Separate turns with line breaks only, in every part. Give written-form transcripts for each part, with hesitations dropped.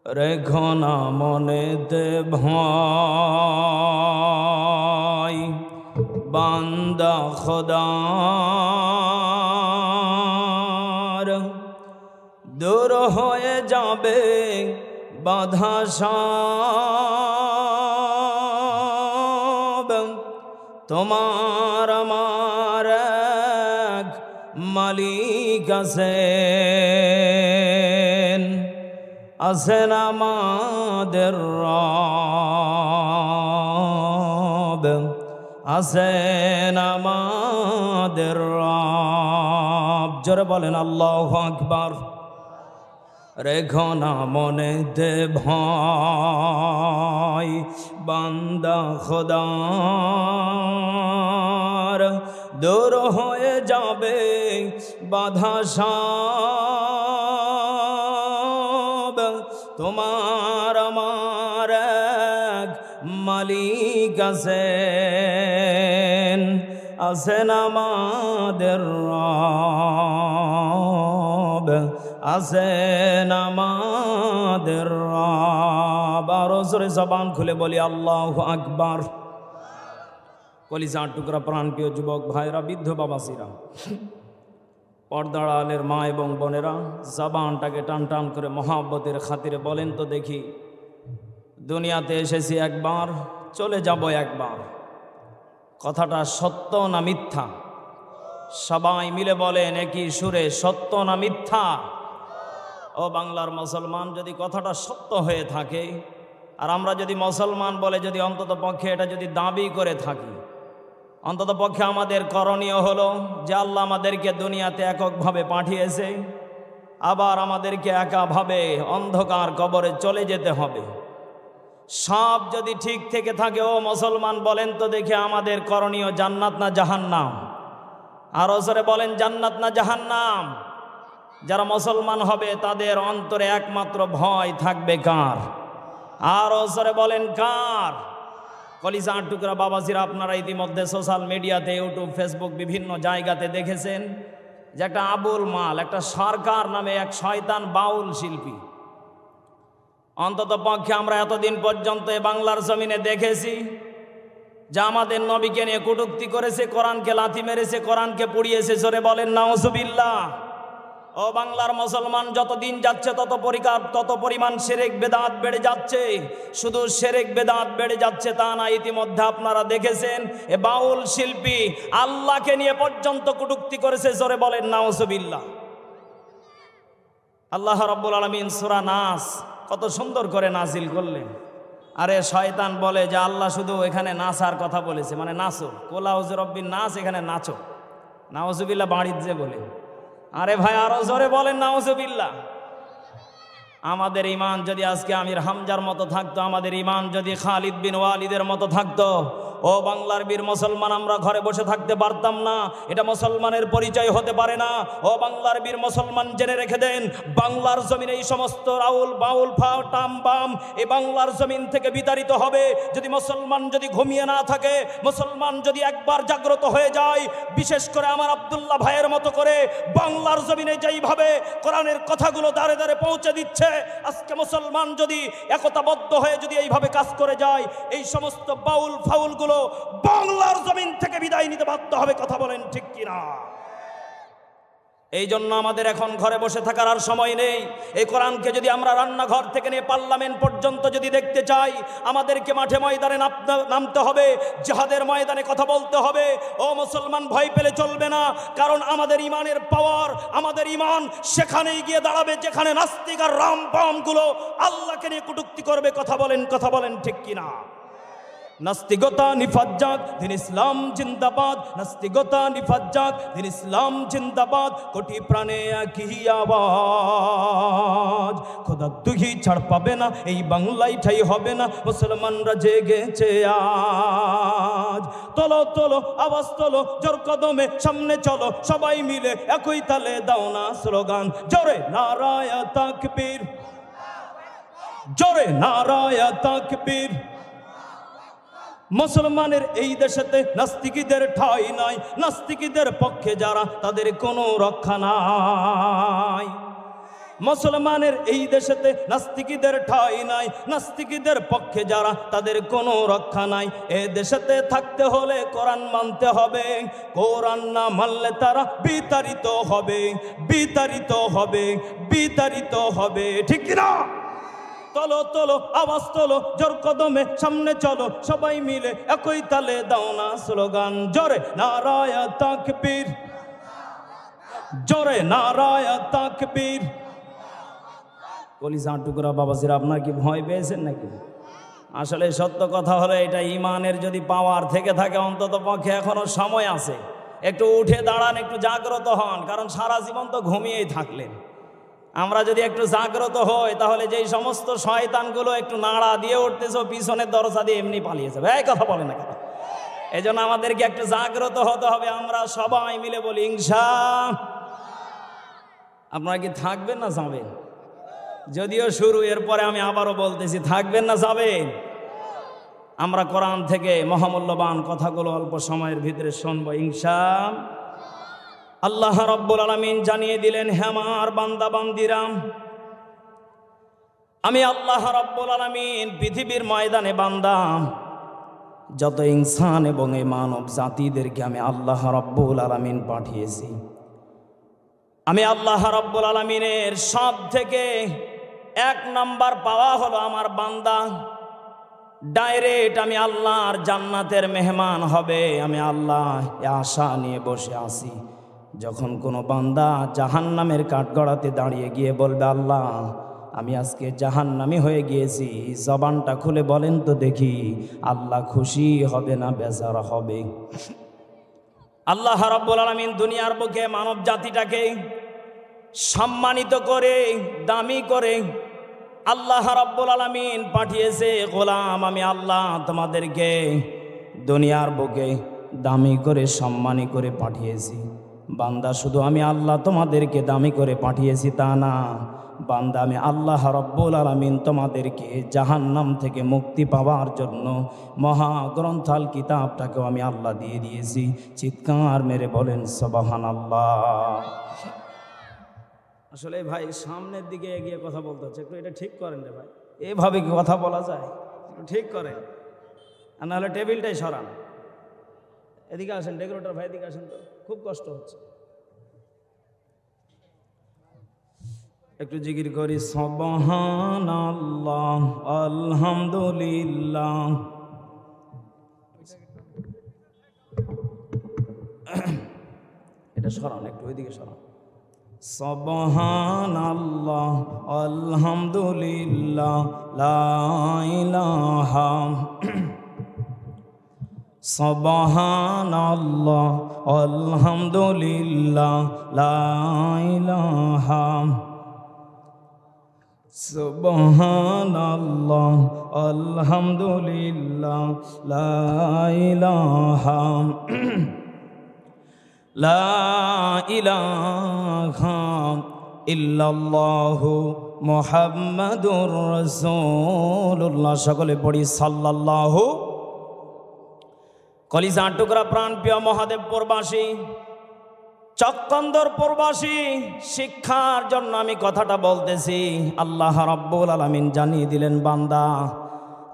রেখো না মনেতে ভয়, বান্দা খোদার দূর হয়ে যাবে বাধা সব। তোমার আমার এক মালিক আছেন, আছেন আমাদের রব, আছেন আমাদের রব। জোরে বলেন আল্লাহু আকবার। রেখো না মনেতে ভয়, বান্দা খোদার দূর হয়ে যাবে বাধা সব। তোমার আমার এক মালিক আছেন, আছেন আমাদের রব, আছেন আমাদের রব। আরো জোরে জবান খুলে বলি আল্লাহু আকবার। কলিজার টুকরা প্রাণপ্রিয় যুবক ভাইরা, বৃদ্ধ বাবাসীরা, পর্দার আলের মা এবং বোনেরা, জবানটাকে টান টান করে মহাব্বতের খাতিরে বলেন তো দেখি, দুনিয়াতে এসেছি একবার, চলে যাব একবার, কথাটা সত্য না মিথ্যা? সবাই মিলে বলেন একই সুরে, সত্য না মিথ্যা? ও বাংলার মুসলমান, যদি কথাটা সত্য হয়ে থাকে আর আমরা যদি মুসলমান বলে যদি অন্তত পক্ষে এটা যদি দাবি করে থাকি, অন্তত পক্ষে আমাদের করণীয় হলো যে আল্লাহ আমাদেরকে দুনিয়াতে এককভাবে পাঠিয়েছে, আবার আমাদেরকে একাভাবে অন্ধকার কবরে চলে যেতে হবে। সব যদি ঠিক থেকে থাকে, ও মুসলমান বলেন তো দেখে আমাদের করণীয় জান্নাত না জাহান্নাম? আরো জোরে বলেন, জান্নাত না জাহান্নাম? যারা মুসলমান হবে তাদের অন্তরে একমাত্র ভয় থাকবে কার? আরো জোরে বলেন কার? কলিজার টুকরা বাবাজিরা, আপনারা ইতিমধ্যে সোশ্যাল মিডিয়াতে, ইউটিউব, ফেসবুক বিভিন্ন জায়গাতে দেখেছেন যে একটা আবুল মাল, একটা সরকার নামে এক শয়তান বাউল শিল্পী, অন্তত পক্ষে আমরা এতদিন পর্যন্ত বাংলার জমিনে দেখেছি যে আমাদের নবীকে নিয়ে কটূক্তি করেছে, কোরআনকে লাথি মেরেছে, কোরআনকে পুড়িয়েছে। জোরে বলেন নাউজুবিল্লাহ। ও বাংলার মুসলমান, যত দিন যাচ্ছে তত পরিমাণ শিরক বেদাত বেড়ে যাচ্ছে। শুধু শিরক বেদাত বেড়ে যাচ্ছে তা না, ইতিমধ্যে আপনারা দেখেছেন এ বাউল শিল্পী আল্লাহকে নিয়ে পর্যন্ত কটূক্তি করেছে। জোরে বলেন নাউজুবিল্লাহ। আল্লাহ রাব্বুল আলামিন সূরা নাস কত সুন্দর করে নাজিল করলেন। আরে শয়তান বলে যে আল্লাহ শুধু এখানে নাচার কথা বলেছে, মানে নাচো, কোলা হুজুর রব্বিন নাচ, এখানে নাচো। নাউজুবিল্লাহ বাড়ির যে বলে। আরে ভাই আরো জোরে বলেন নাউজুবিল্লাহ। আমাদের ইমান যদি আজকে আমির হামজার মতো থাকতো, আমাদের ইমান যদি খালিদ বিন ওয়ালিদের মতো থাকতো, ও বাংলার বীর মুসলমান, আমরা ঘরে বসে থাকতে পারতাম না। এটা মুসলমানের পরিচয় হতে পারে না। ও বাংলার বীর মুসলমান, জেনে রেখে দেন, বাংলার জমিনে এই সমস্ত রাউল বাউল টাম বাম এই বাংলার জমিন থেকে বিতাড়িত হবে যদি মুসলমান যদি ঘুমিয়ে না থাকে, মুসলমান যদি একবার জাগ্রত হয়ে যায়। বিশেষ করে আমার আব্দুল্লাহ ভাইয়ের মতো করে বাংলার জমিনে যেইভাবে কোরআনের কথাগুলো দাঁড়ে দাঁড়ে পৌঁছে দিচ্ছে, আজকে মুসলমান যদি একতাবদ্ধ হয়ে যদি এইভাবে কাজ করে যায়, এই সমস্ত বাউল ফাউলগুলো বাংলার জমিন থেকে বিদায় নিতে বাধ্য হবে। কথা বলেন ঠিক কিনা? এই জন্য আমাদের এখন ঘরে বসে থাকার আর সময় নেই। এই কোরআনকে যদি আমরা রান্নাঘর থেকে নিয়ে পার্লামেন্ট পর্যন্ত যদি দেখতে চাই, আমাদেরকে মাঠে ময়দানে নামতে হবে, জিহাদের ময়দানে কথা বলতে হবে। ও মুসলমান, ভয় পেলে চলবে না, কারণ আমাদের ইমানের পাওয়ার, আমাদের ইমান সেখানেই গিয়ে দাঁড়াবে যেখানে নাস্তিক আর রামবামগুলো আল্লাহকে নিয়ে কটূক্তি করবে। কথা বলেন ঠিক কিনা? নাস্তিকতা নিফাত যাক, দিন ইসলাম জিন্দাবাদ। নাস্তিকতা নিফাত যাক, দিন ইসলাম জিন্দাবাদ। কোটি প্রাণে একই আওয়াজ, খোদা দুহি ছাড় পাবে না, এই বাংলায় ঠাই হবে না, মুসলমানরা জেগেছে আজ। তোলো তোলো আওয়াজ তোলো, জোর কদমে সামনে চলো, সবাই মিলে একই তালে দাও না স্লোগান, জোরে নারায়ে তাকবীর, জোরে নারায়ে তাকবীর। মুসলমানের এই দেশেতে নাস্তিকীদের ঠাঁই নাই, নাস্তিকীদের পক্ষে যারা তাদের কোনো রক্ষা নাই। মুসলমানের এই দেশেতে নাস্তিকীদের ঠাঁই নাই, নাস্তিকীদের পক্ষে যারা তাদের কোনো রক্ষা নাই। এ দেশেতে থাকতে হলে কোরআন মানতে হবে, কোরআন না মানলে তারা বিতাড়িত হবে, বিতাড়িত হবে, বিতাড়িত হবে। ঠিক কিনা? তোলো তোলো আওয়াজ তোলো, জোর কদমে সামনে চলো, সবাই মিলে একই তালে দাও না স্লোগান, জোরে নারায়ে তাকবীর, জোরে নারায়ে তাকবীর। কলিজার টুকরা বাবাজিরা, আপনার কি ভয় পেয়েছেন নাকি? আসলে সত্য কথা হলো এটা, ইমানের যদি পাওয়ার থেকে থাকে অন্তত পক্ষে এখনো সময় আছে, একটু উঠে দাঁড়ান, একটু জাগ্রত হন, কারণ সারা জীবন তো ঘুমিয়েই থাকলেন। আমরা যদি একটু জাগ্রত হই তাহলে যেই সমস্ত শয়তানগুলো একটু নাড়া দিয়ে উঠতেছে পিছনের দরজা দিয়ে এমনি পালিয়ে যাবে। এই কথা বলে না কেন? এই জন্য আমাদেরকে একটু জাগ্রত হতে হবে। আমরা সবাই মিলে বলি ইনশাআল্লাহ। আপনারা কি থাকবেন না যাবেন? যদিও শুরু, এরপরে আমি আবারও বলতেছি, থাকবেন না যাবেন? আমরা কোরআন থেকে মহামূল্যবান কথাগুলো অল্প সময়ের ভিতরে শুনবো ইনশাআল্লাহ। আল্লাহ রাব্বুল আলামিন জানিয়ে দিলেন, হে আমার বান্দা বান্দিরা, আমি আল্লাহ রাব্বুল আলামিন পৃথিবীর ময়দানে বান্দা যত ইনসান এবং এই মানব জাতিদেরকে আমি আল্লাহ রাব্বুল আলামিন পাঠিয়েছি। আমি আল্লাহ রাব্বুল আলামিনের সব থেকে 1 নাম্বার পাওয়া হলো আমার বান্দা ডাইরেক্ট আমি আল্লাহর জান্নাতের মেহমান হবে। আমি আল্লাহ এ আশা নিয়ে বসে আছি, যখন কোনো বান্দা জাহান্নামের কাঠগড়াতে দাঁড়িয়ে গিয়ে বলবে, আল্লাহ আমি আজকে জাহান্নামী হয়ে গিয়েছি, জবানটা খুলে বলেন তো দেখি, আল্লাহ খুশি হবে না বেজার হবে? আল্লাহ রাব্বুল আলামিন দুনিয়ার বুকে মানব জাতিটাকে সম্মানিত করে, দামি করে আল্লাহ রাব্বুল আলামিন পাঠিয়েছে, গোলাম আমি আল্লাহ তোমাদেরকে দুনিয়ার বুকে দামি করে সম্মানী করে পাঠিয়েছি। বান্দা শুধু আমি আল্লাহ তোমাদেরকে দামি করে পাঠিয়েছি তা না, বান্দা আমি আল্লাহ রাব্বুল আলামিন তোমাদেরকে জাহান্নাম থেকে মুক্তি পাওয়ার জন্য মহাগ্রন্থাল কিতাবটাকেও আমি আল্লাহ দিয়ে দিয়েছি। চিৎকার মেরে বলেন সুবহানাল্লাহ। আসলে ভাই সামনের দিকে এগিয়ে কথা বলতে হচ্ছে, একটু এটা ঠিক করেন রে ভাই, এভাবে কি কথা বলা যায়? একটু ঠিক করেন, আর নাহলে টেবিলটাই সরান। এদিকে আসেন, ডেকোরেটর ভাই এদিকে আসেন, তো খুব কষ্ট হচ্ছে। একটু জিকির করি সুবহানাল্লাহ আলহামদুলিল্লাহ। এটা সরান, একটু ওইদিকে সরান। সুবহানাল্লাহ আলহামদুলিল্লাহ লা ইলাহা, সুবহানাল্লাহ আলহামদুলিল্লাহ লা ইলাহা, সুবহানাল্লাহ আলহামদুলিল্লাহ লা ইলাহা, লা ইলাহা ইল্লাল্লাহু মুহাম্মাদুর রাসূলুল্লাহ। সকলে পড়ি সাল্লাল্লাহু। কলিজার টুকরা প্রাণ প্রিয় মহাদেবপুরবাসী, চক্কন্দরপুরবাসী, শিক্ষার জন্য আমি কথাটা বলতেছি। আল্লাহ রাব্বুল আলামিন জানিয়ে দিলেন, বান্দা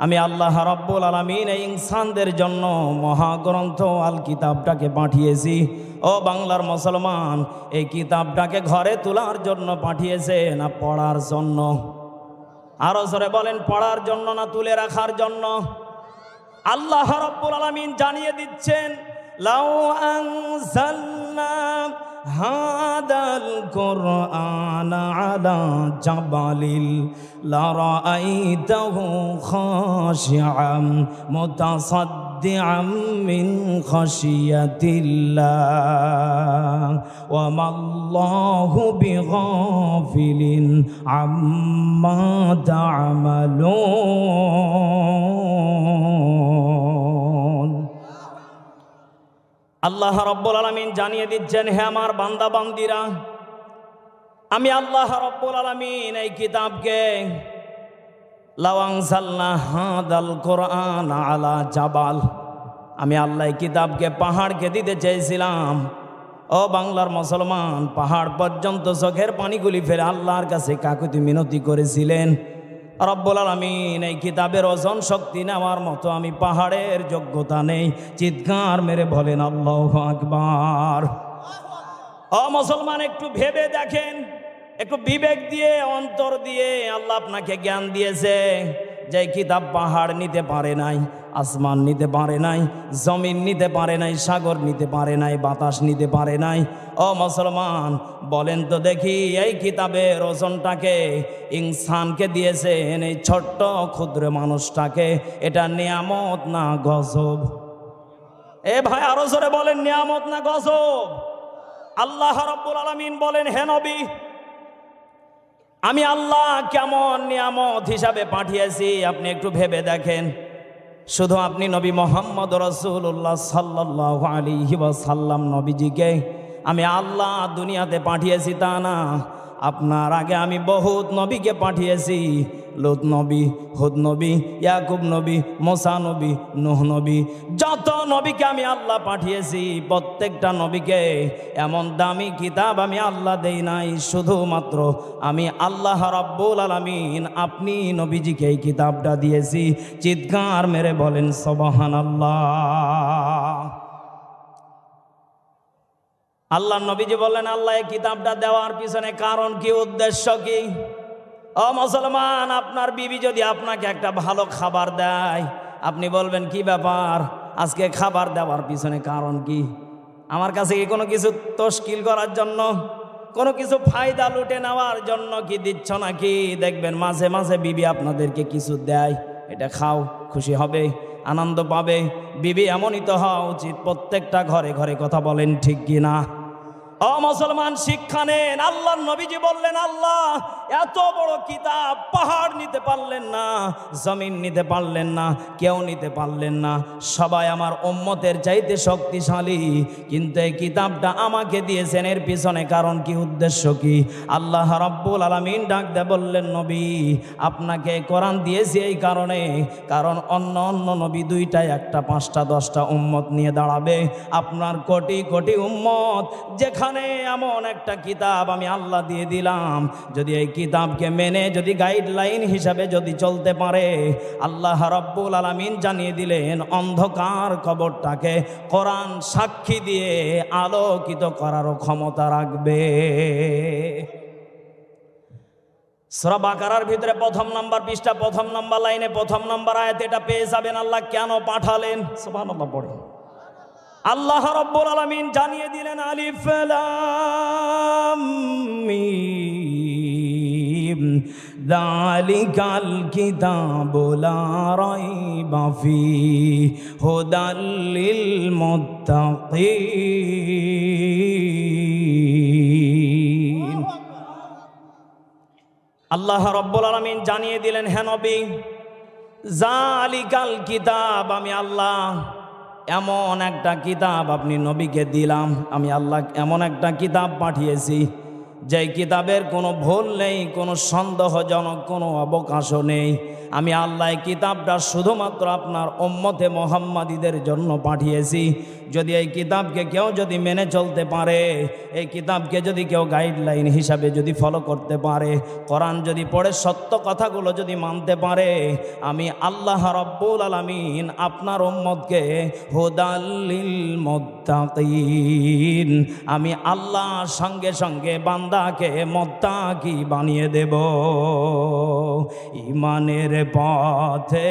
আমি আল্লাহ রাব্বুল আলামিন এই ইনসানদের জন্য মহাগ্রন্থ আল কিতাবটাকে পাঠিয়েছি। ও বাংলার মুসলমান, এই কিতাবটাকে ঘরে তোলার জন্য পাঠিয়েছে না পড়ার জন্য? আরো জোরে বলেন, পড়ার জন্য না তুলে রাখার জন্য? আল্লাহ রাব্বুল আলামিন জানিয়ে দিচ্ছেন, লাউ আনজালনা হাদাল কুরআনা আলা জাবালিল লারাআইতাহু খাশিআম মুতাসাদ্দিআম মিন খাশিয়াতিল্লাহ ওয়া মাল্লাহু বিগাফিলিন আম্মা তা'মালুন। আল্লাহ রাব্বুল আলামিন জানিয়ে দিচ্ছেন, হে আমার বান্দা বান্দিরা, আমি আল্লাহ রাব্বুল আলামিন এই কিতাবকে লাউ আনজালনা হাদাল কুরআন আলা জাবাল, আমি আল্লাহ এই কিতাবকে পাহাড়কে দিতে চেয়েছিলাম, ও বাংলার মুসলমান, পাহাড় পর্যন্ত চোখের পানিগুলি ফেলে আল্লাহর কাছে কাকুতি মিনতি করেছিলেন, রব্বুল আলামিন এই কিতাবের ওজন শক্তি নেওয়ার মতো আমি পাহাড়ের যোগ্যতা নেই। চিৎকার মেরে বলেন আল্লাহু আকবার। ও মুসলমান, একটু ভেবে দেখেন, একটু বিবেক দিয়ে, অন্তর দিয়ে আল্লাহ আপনাকে জ্ঞান দিয়েছে। যে কিতাব পাহাড় নিতে পারে নাই, আসমান নিতে পারে নাই, জমিন নিতে পারে নাই, সাগর নিতে পারে নাই, বাতাস নিতে পারে নাই। ও মুসলমান, বলেন তো দেখি, এই কিতাবের ওজনটাকে ইনসানকে দিয়েছেন, এই ছোট্ট ক্ষুদ্র মানুষটাকে, এটা নিয়ামত না গজব? এ ভাই আরো জোরে বলেন, নিয়ামত না গজব? আল্লাহ রাব্বুল আলামিন বলেন, হে নবী, আমি আল্লাহ কেমন নিয়ামত হিসাবে পাঠিয়েছি আপনি একটু ভেবে দেখেন। শুধু আপনি নবী মুহাম্মদ রাসূলুল্লাহ সাল্লাল্লাহু আলাইহি ওয়াসাল্লাম নবীজিকে আমি আল্লাহ দুনিয়াতে পাঠিয়েছি তা না, আপনার আগে আমি বহুত নবীকে পাঠিয়েছি। লূত নবী, হুদ নবী, ইয়াকুব নবী, মুসা নবী, নূহ নবী, যত নবীকে আমি আল্লাহ পাঠিয়েছি প্রত্যেকটা নবীকে এমন দামি কিতাব আমি আল্লাহ দেই নাই। শুধুমাত্র আমি আল্লাহ রাব্বুল আলামিন আপনি নবীজিকে এই কিতাবটা দিয়েছি। চিৎকার মেরে বলেন সুবহানাল্লাহ। আল্লাহ নবীজি বললেন, আল্লাহ এই কিতাবটা দেওয়ার পিছনে কারণ কি, উদ্দেশ্য কি? ও মুসলমান, আপনার বিবি যদি আপনাকে একটা ভালো খাবার দেয়, আপনি বলবেন কি ব্যাপার, আজকে খাবার দেওয়ার পিছনে কারণ কি? আমার কাছে কি কোনো কিছু তশকিল করার জন্য, কোনো কিছু ফায়দা লুটে নেওয়ার জন্য কি দিচ্ছ নাকি? দেখবেন মাঝে মাঝে বিবি আপনাদেরকে কিছু দেয়, এটা খাও, খুশি হবে, আনন্দ পাবে। বিবি এমনই তো হওয়া উচিত। প্রত্যেকটা ঘরে ঘরে কথা বলেন ঠিক কিনা? ও মুসলমান, শিক্ষা নেন। আল্লাহ নবীজি বললেন, আল্লাহ এত বড় কিতাব পাহাড় নিতে পারলেন না, জমিন নিতে পারলেন না, কেউ নিতে পারলেন না, সবাই আমার উম্মতের চাইতে শক্তিশালী, কিন্তু এই কিতাবটা আমাকে দিয়েছেন, এর পিছনে কারণ কি, উদ্দেশ্য কি? আল্লাহ রাব্বুল আলামিন ডাক দিয়ে বললেন, নবী আপনাকে কোরআন দিয়েছি এই কারণে, কারণ অন্য অন্য নবী 2টা 1টা 5টা 10টা উম্মত নিয়ে দাঁড়াবে, আপনার কোটি কোটি উম্মত যেখানে এমন একটা কিতাব আমি আল্লাহ দিয়ে দিলাম, যদি এই কিতাবকে মেনে যদি গাইডলাইন হিসাবে যদি চলতে পারে, আল্লাহ রাব্বুল আলামিন জানিয়ে দিলেন অন্ধকার কবরটাকে কোরআন সাক্ষী দিয়ে আলোকিত করারও ক্ষমতা রাখবে। সূরা বাকারার ভিতরে 1ম নাম্বার পৃষ্ঠা 1ম নাম্বার লাইনে 1ম নাম্বার আয়াত এটা পেয়ে যাবেন, আল্লাহ কেন পাঠালেন। সুবহানাল্লাহ পড়ে আল্লাহ রাব্বুল আলামিন জানিয়ে দিলেন, আলিফ লাম মিম যালিকাল কিতাবু লা রাইবা ফীহি হুদাল লিল মুত্তাকিন। আল্লাহ রাব্বুল আলামিন জানিয়ে দিলেন, হে নবী, যালিকাল কিতাব, আমি আল্লাহ এমন একটা কিতাব আপনি নবীকে দিলাম, আমি আল্লাহ এমন একটা কিতাব পাঠিয়েছি যেই কিতাবের কোনো ভুল নেই, কোনো সন্দেহজনক কোনো অবকাশও নেই। আমি আল্লাহ এই কিতাবটা শুধুমাত্র আপনার উম্মতে মুহাম্মাদীদের জন্য পাঠিয়েছি। যদি এই কিতাবকে কেউ যদি মেনে চলতে পারে, এই কিতাবকে যদি কেউ গাইডলাইন হিসাবে যদি ফলো করতে পারে, কোরআন যদি পড়ে সত্য কথাগুলো যদি মানতে পারে, আমি আল্লাহ রাব্বুল আলামিন আপনার উম্মতকে হুদাল লিল মুত্তাকিন, আমি আল্লাহ সঙ্গে সঙ্গে বান্দাকে মুত্তাকি বানিয়ে দেব। ঈমানের পথে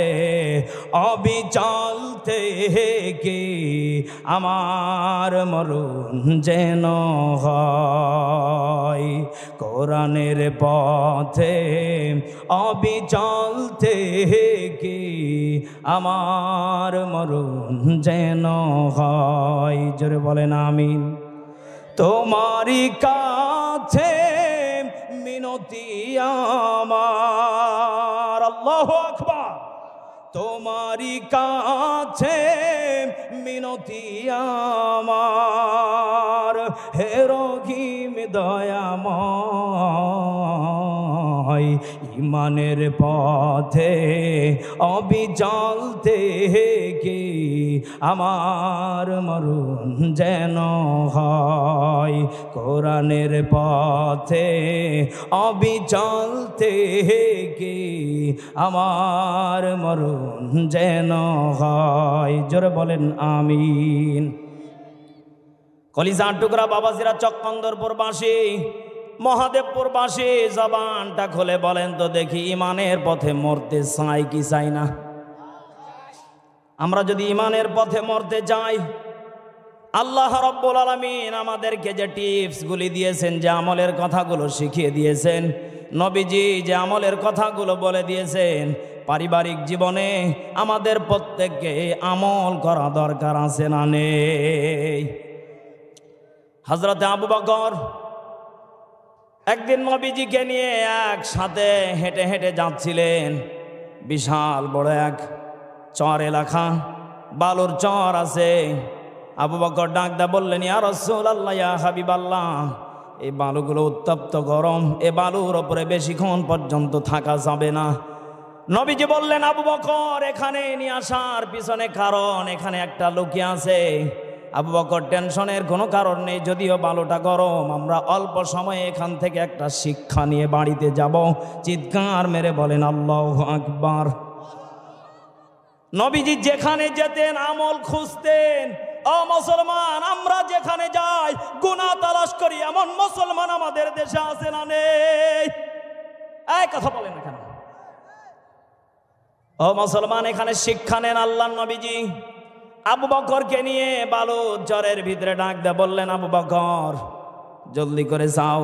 অবিচল থেকে আমার মরণ যেন হয়, কোরআনের পথে অবিচল থেকে আমার মরণ যেন হয়। জোরে বলেন আমিন। তোমারই কাছে মিনতি আমার, আল্লাহু আকবার, তোমারই কাছে মিনতি আমার, হে রহিম দয়াময়, ইমানের পথে অবিচল থেকে আমার মরণ যেন হয়, কোরআনের পথে অবিচল থেকে আমার মরণ যেন হয়। জোরে বলেন আমিন। কলিজার টুকরা বাবাজিরা, চক্কন্দরপুর বাসী, মহাদেবপুর বাসী, জবানটা খুলে বলেন তো দেখি, ইমানের পথে মরতে চাই কি চাই না? আমরা যদি ইমানের পথে মরতে যাই, আল্লাহ রাব্বুল আলামিন আমাদেরকে যে টিপসগুলি দিয়েছেন, যে আমলের কথাগুলো শিখিয়ে দিয়েছেন, নবীজি যে আমলের কথাগুলো বলে দিয়েছেন, পারিবারিক জীবনে আমাদের প্রত্যেককে আমল করা দরকার আছে না নেই? হযরতে আবু বকর একদিন নবীজিকে নিয়ে একসাথে হেঁটে হেঁটে যাচ্ছিলেন। বিশাল বড় এক চর এলাকা, বালুর চর আছে। আবু বকর ডাক দা বললেন, ইয়া রাসূলুল্লাহ, ইয়া হাবিবাল্লাহ, এই বালুগুলো উত্তপ্ত গরম, এ বালুর ওপরে বেশিক্ষণ পর্যন্ত থাকা যাবে না। নবীজি বললেন, আবু বকর, এখানে নিয়ে আসার পিছনে কারণ, এখানে একটা লুকিয়ে আছে। আবু বকর, টেনশনের কোনো কারণ নেই, যদিও বালুটা গরম, আমরা অল্প সময়ে এখান থেকে একটা শিক্ষা নিয়ে বাড়িতে যাব। চিৎকার মেরে বলেন আল্লাহু আকবার। নবীজি যেখানে যেতেন আমল খুঁজতেন। ও মুসলমান, আমরা যেখানে যাই গুনাহ তালাশ করি, এমন মুসলমান আমাদের দেশে আছে না নেই? এই কথা বলেন না কেন? ও মুসলমান, এখানে শিক্ষা নেন। আল্লাহর নবীজি আবু বকরকে নিয়ে বালুর চরের ভিতরে ডাক দিয়ে বললেন, আবু বকর, জলদি করে যাও,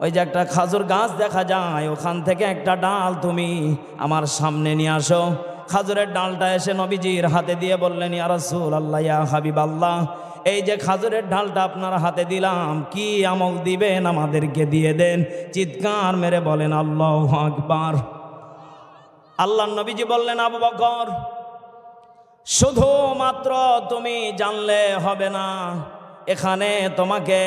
ওই যে একটা খাজুর গাছ দেখা যায়, ওখান থেকে একটা ডাল তুমি আমার সামনে নিয়ে আসো। খাজুরের ডালটা এসে নবীজির হাতে দিয়ে বললেন, ইয়া রাসূলুল্লাহ, ইয়া হাবিবাল্লাহ, এই যে খাজুরের ডালটা আপনার হাতে দিলাম, কি আমল দিবেন আমাদেরকে দিয়ে দেন। চিৎকার মেরে বলেন আল্লাহু আকবার। আল্লাহর নবীজি বললেন, আবু বকর, শুধুমাত্র তুমি জানলে হবে না, এখানে তোমাকে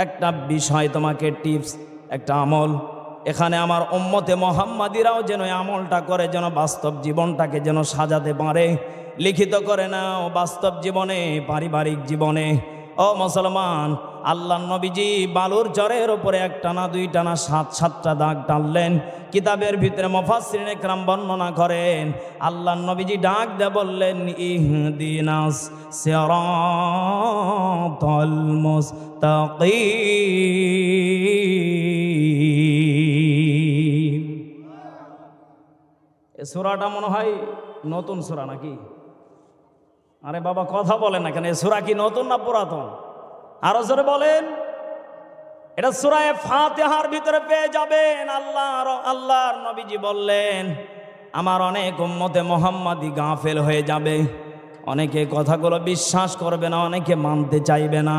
একটা বিষয়, তোমাকে টিপস, একটা আমল, এখানে আমার উম্মতে মুহাম্মাদিরাও যেন আমলটা করে, যেন বাস্তব জীবনটাকে যেন সাজাতে পারে। লিখিত করে নাও, বাস্তব জীবনে, পারিবারিক জীবনে। ও মুসলমান, আল্লাহর নবীজি বালুর চরের উপরে একটা না, দুইটা না, 7-7টা দাগ টানলেন। কিতাবের ভিতরে মুফাসসিরিনে কেরাম বর্ণনা করেন, আল্লাহর নবীজি ডাক দিয়ে বললেন, ইহদিনাস সিরাতাল মুস্তাকিম। এই সূরাটা মনে হয় নতুন সূরা নাকি? আরে বাবা, কথা বলেন না কেন? এই সূরা কি নতুন না পুরাতন? আরো জোরে বলেন। এটা সূরা ফাতিহার ভিতরে পেয়ে যাবেন। আল্লাহর নবীজি বললেন, আমার অনেক উম্মতে মুহাম্মাদি গাফেল হয়ে যাবে, অনেকে কথাগুলো বিশ্বাস করবে না, অনেকে মানতে চাইবে না।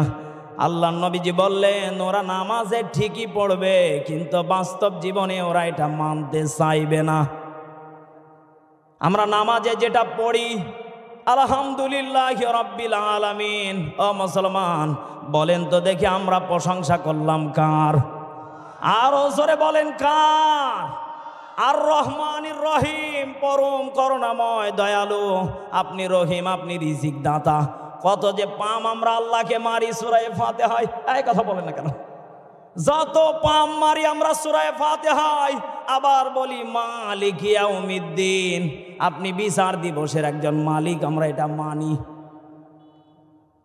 আল্লাহর নবীজি বললেন, ওরা নামাজে ঠিকই পড়বে, কিন্তু বাস্তব জীবনে ওরা এটা মানতে চাইবে না। আমরা নামাজে যেটা পড়ি, আলহামদুলিল্লাহি রাব্বিল আলামিন। ও মুসলমান, বলেন তো দেখি, আমরা প্রশংসা করলাম কার? আরো জোরে বলেন কার? আর রহমানির রহিম, পরম করুণাময় দয়ালু, আপনি রহিম, আপনি রিজিক দাতা। কত যে পাম আমরা আল্লাহকে মারি সূরা ফাতিহায়। এই কথা বলেন না কেন? যত পাম মারি আমরা সূরা ফাতিহায়, আবার বলি মালিক ইয়াউমিদ্দিন, আপনি বিচার দিবসের একজন মালিক, আমরা এটা মানি।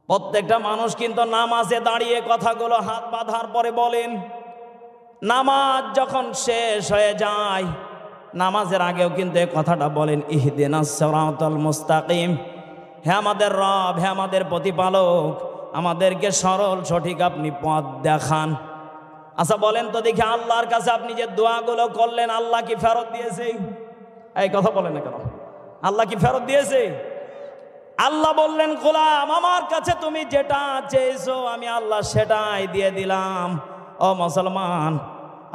প্রত্যেকটা মানুষ কিন্তু নামাজে দাঁড়িয়ে কথাগুলো হাত বাঁধার পরে বলেন। নামাজ যখন শেষ হয়ে যায়, নামাজের আগেও কিন্তু এই কথাটা বলেন, ইহদিনাস সিরাতাল মুস্তাকিম। হে আমাদের রব, হে আমাদের প্রতিপালক, আমাদেরকে সরল সঠিক আপনি পথ দেখান। আচ্ছা বলেন তো দেখি, আল্লাহর কাছে আপনি যে দোয়াগুলো করলেন, আল্লাহ কি ফেরত দিয়েছে? এই কথা বলেন না কেন? আল্লাহ কি ফেরত দিয়েছে? আল্লাহ বললেন, গোলাম, আমার কাছে তুমি যেটা চেয়েছো আমি আল্লাহ সেটাই দিয়ে দিলাম। ও মুসলমান,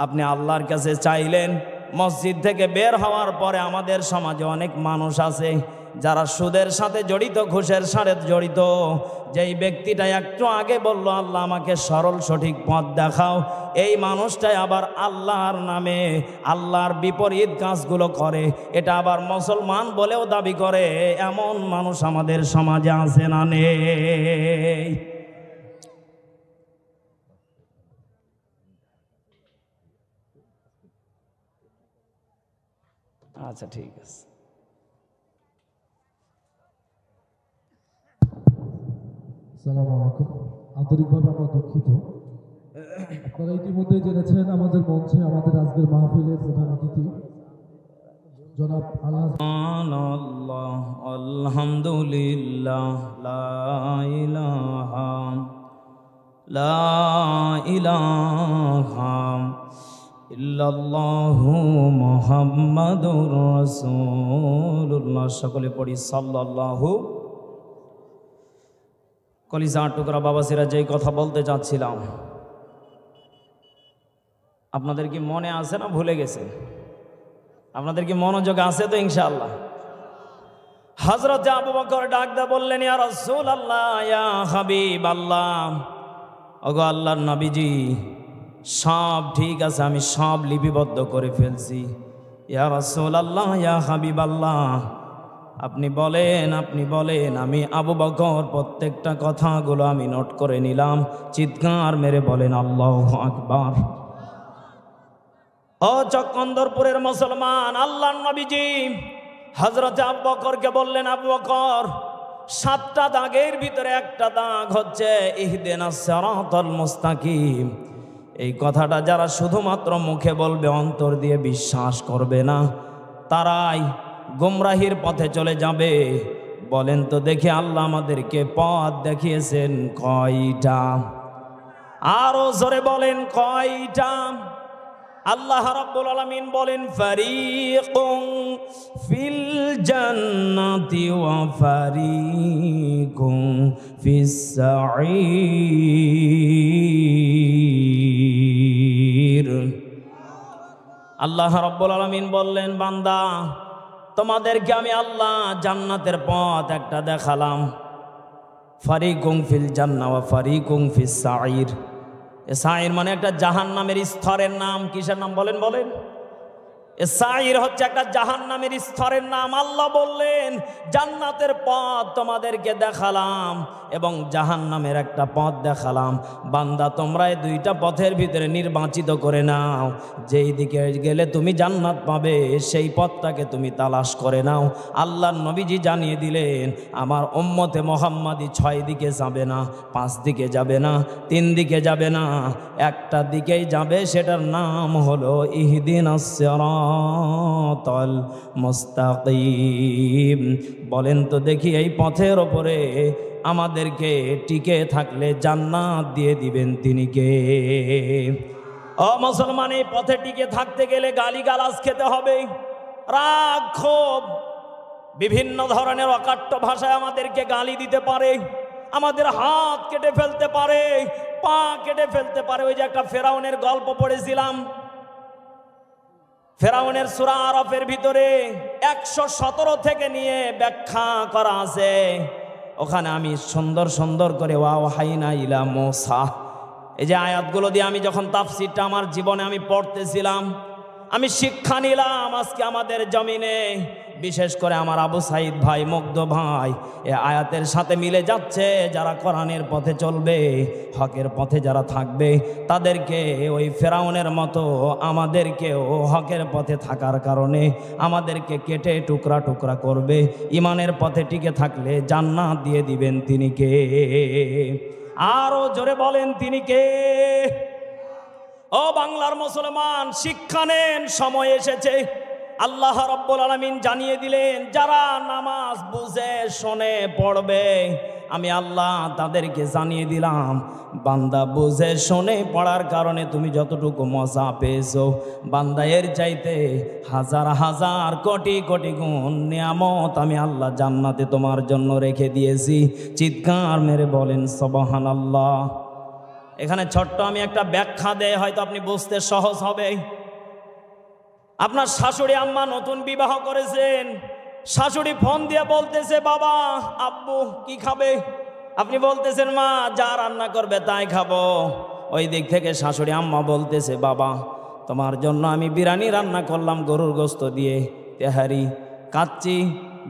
আপনি আল্লাহর কাছে চাইলেন, মসজিদ থেকে বের হওয়ার পরে আমাদের সমাজে অনেক মানুষ আছে যারা সুদের সাথে জড়িত, ঘুষের সাথে জড়িত। যেই ব্যক্তিটা একটু আগে বলল আল্লাহ আমাকে সরল সঠিক পথ দেখাও, এই মানুষটাই আবার আল্লাহর নামে আল্লাহর বিপরীত কাজগুলো করে, এটা আবার মুসলমান বলেও দাবি করে। এমন মানুষ আমাদের সমাজে আছে না নেই? আচ্ছা ঠিক আছে।
আসসালামু আলাইকুম। আন্তরিকভাবে আমরা দুঃখিত। আপনারা ইতিমধ্যে জেনেছেন আমাদের মঞ্চে আমাদের আজকের মাহফিলের প্রধান অতিথি জনাব
আল্লাহ আলহামদুলিল্লাহ লা ইলাহা ইল্লাল্লাহু মুহাম্মাদুর রাসূলুল্লাহ। সকলে পড়ি সাল্লাল্লাহু। কলিজার টুকরা বাবাসিরা, যেই কথা বলতে চাচ্ছিলাম আপনাদের কি মনে আছে না ভুলে গেছে? আপনাদের কি মনোযোগ আছে তো? ইনশাআল্লাহ। হযরত আবু বকর ডাক দিয়ে বললেন, ইয়া রাসূলুল্লাহ, ইয়া হাবিবাল্লাহ, ওগো আল্লাহর নবীজি, সব ঠিক আছে, আমি সব লিপিবদ্ধ করে ফেলছি। ইয়া রাসূলুল্লাহ, ইয়া হাবিবাল্লাহ, আপনি বলেন, আপনি বলেন। আমি আবু বকর প্রত্যেকটা কথাগুলো আমি নোট করে নিলাম। চিৎকার মেরে বলেন আল্লাহু আকবার। ও চকন্দরপুরের মুসলমান, আল্লাহর নবীজি হযরত আবু বকরকে বললেন, আবু বকর, 7টা দাগের ভিতরে একটা দাগ হচ্ছে ইহদিনাস সিরাতাল মুস্তাকিম। এই কথাটা যারা শুধুমাত্র মুখে বলবে, অন্তর দিয়ে বিশ্বাস করবে না, তারাই গুমরাহির পথে চলে যাবে। বলেন তো দেখি, আল্লাহ আমাদেরকে পথ দেখিয়েছেন কয়টা? আরো জোরে বলেন কয়টা? আল্লাহ রাব্বুল আলামিন বলেন, ফারিকুন ফিল জান্নাতি ওয়া ফারিকুন ফিস সাঈর। আল্লাহ রাব্বুল আলামিন বললেন, বান্দা, তোমাদেরকে আমি আল্লাহ জান্নাতের পথ একটা দেখালাম। ফারিকুন ফিল জান্নাহ ওয়া ফারিকুন ফিস সাঈর। সাঈর মানে একটা জাহান্নামের স্তরের নাম। কিসের নাম বলেন? বলেন। সাঈর হচ্ছে একটা জাহান্নামের স্তরের নাম। আল্লাহ বললেন, জান্নাতের পথ তোমাদেরকে দেখালাম এবং জাহান্নামের একটা পথ দেখালাম। বান্দা, তোমরা এই দুইটা পথের ভিতরে নির্বাচিত করে নাও। যেই দিকে গেলে তুমি জান্নাত পাবে, সেই পথটাকে তুমি তালাশ করে নাও। আল্লাহর নবীজি জানিয়ে দিলেন, আমার উম্মতে মুহাম্মাদি 6 দিকে যাবে না, 5 দিকে যাবে না, 3 দিকে যাবে না, একটা দিকেই যাবে। সেটার নাম হলো ইহদিনাস সিরাতাল মুস্তাকিম। বলেন তো দেখি, এই পথের ওপরে আমাদেরকে টিকে থাকলে জান্নাত দিয়ে দিবেন তিনি কে? ও মুসলমান, এই পথে টিকে থাকতে গেলে গালিগালাজ খেতে হবে, রাগ ক্ষোভ, বিভিন্ন ধরনের অকাট্য ভাষায় আমাদেরকে গালি দিতে পারে, আমাদের হাত কেটে ফেলতে পারে, পা কেটে ফেলতে পারে। ওই যে একটা ফেরাউনের গল্প পড়েছিলাম, ফেরাউনের সূরা আরাফের ভিতরে 117 থেকে নিয়ে ব্যাখ্যা করা আছে। ওখানে আমি সুন্দর সুন্দর করে ওয়াহাইনা ইলা মূসা, এই যে আয়াতগুলো দিয়ে আমি যখন তাফসীরটা আমার জীবনে আমি পড়তেছিলাম, আমি শিক্ষা নিলাম। আজকে আমাদের জমিনে বিশেষ করে আমার আবু সাইদ ভাই, মুগ্ধ ভাই, এ আয়াতের সাথে মিলে যাচ্ছে। যারা কোরআনের পথে চলবে, হকের পথে যারা থাকবে, তাদেরকে ওই ফেরাউনের মতো আমাদেরকেও হকের পথে থাকার কারণে আমাদেরকে কেটে টুকরা টুকরা করবে। ইমানের পথে টিকে থাকলে জান্নাত দিয়ে দিবেন তিনি কে? আরো জোরে বলেন তিনি কে? ও বাংলার মুসলমান, শিক্ষা নেন, সময় এসেছে। আল্লাহ রাব্বুল আলামিন জানিয়ে দিলেন, যারা নামাজ বুঝে শোনে পড়বে, আমি আল্লাহ তাদেরকে জানিয়ে দিলাম, বান্দা বুঝে শোনে পড়ার কারণে তুমি যতটুকু মজা পেয়েছো, বান্দা এর চাইতে হাজার হাজার কোটি কোটি গুণ নিয়ামত আমি আল্লাহ জান্নাতে তোমার জন্য রেখে দিয়েছি। চিৎকার মেরে বলেন সুবহানাল্লাহ। এখানে ছোট্ট আমি একটা ব্যাখ্যা দেই, হয়তো আপনি বুঝতে সহজ হবে। আপনার শাশুড়ি আম্মা নতুন বিবাহ করেছেন, শাশুড়ি ফোন দিয়ে বলতেছে বাবা আব্বু কি খাবে, আপনি বলতেছেন মা যা রান্না করবে তাই খাবো। ওই দিক থেকে শাশুড়ি আম্মা বলতেছে বাবা তোমার জন্য আমি বিরিয়ানি রান্না করলাম গরুর গোস্ত দিয়ে, তেহারি, কাচ্চি,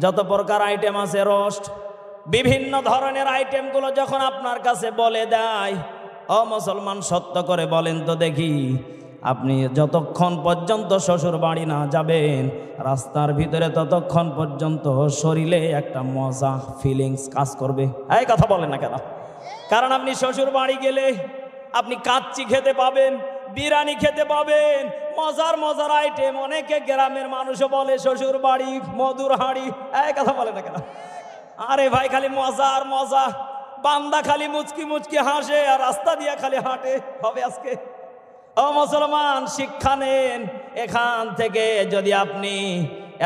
যত প্রকার আইটেম আছে, রোস্ট, বিভিন্ন ধরনের আইটেমগুলো যখন আপনার কাছে বলে দেয়, ও মুসলমান সত্য করে বলেন তো দেখি, আপনি যতক্ষণ পর্যন্ত শ্বশুর বাড়ি না যাবেন রাস্তার ভিতরে ততক্ষণ পর্যন্ত শরীরে একটা মজা ফিলিংস কাজ করবে? এই কথা বলেন না কেন? কারণ আপনি শ্বশুর বাড়ি গেলে আপনি কাচ্চি খেতে পাবেন, বিরিয়ানি খেতে পাবেন, মজার মজার আইটেম। অনেকে গ্রামের মানুষও বলে শ্বশুর বাড়ি মধুর হাঁড়ি। এই কথা বলে না কেন? আরে ভাই খালি মজা আর মজা, বান্দা খালি মুচকি মুচকি হাসে আর রাস্তা দিয়ে খালি হাঁটে হবে আজকে। ও মুসলমান শিক্ষা নেন এখান থেকে। যদি আপনি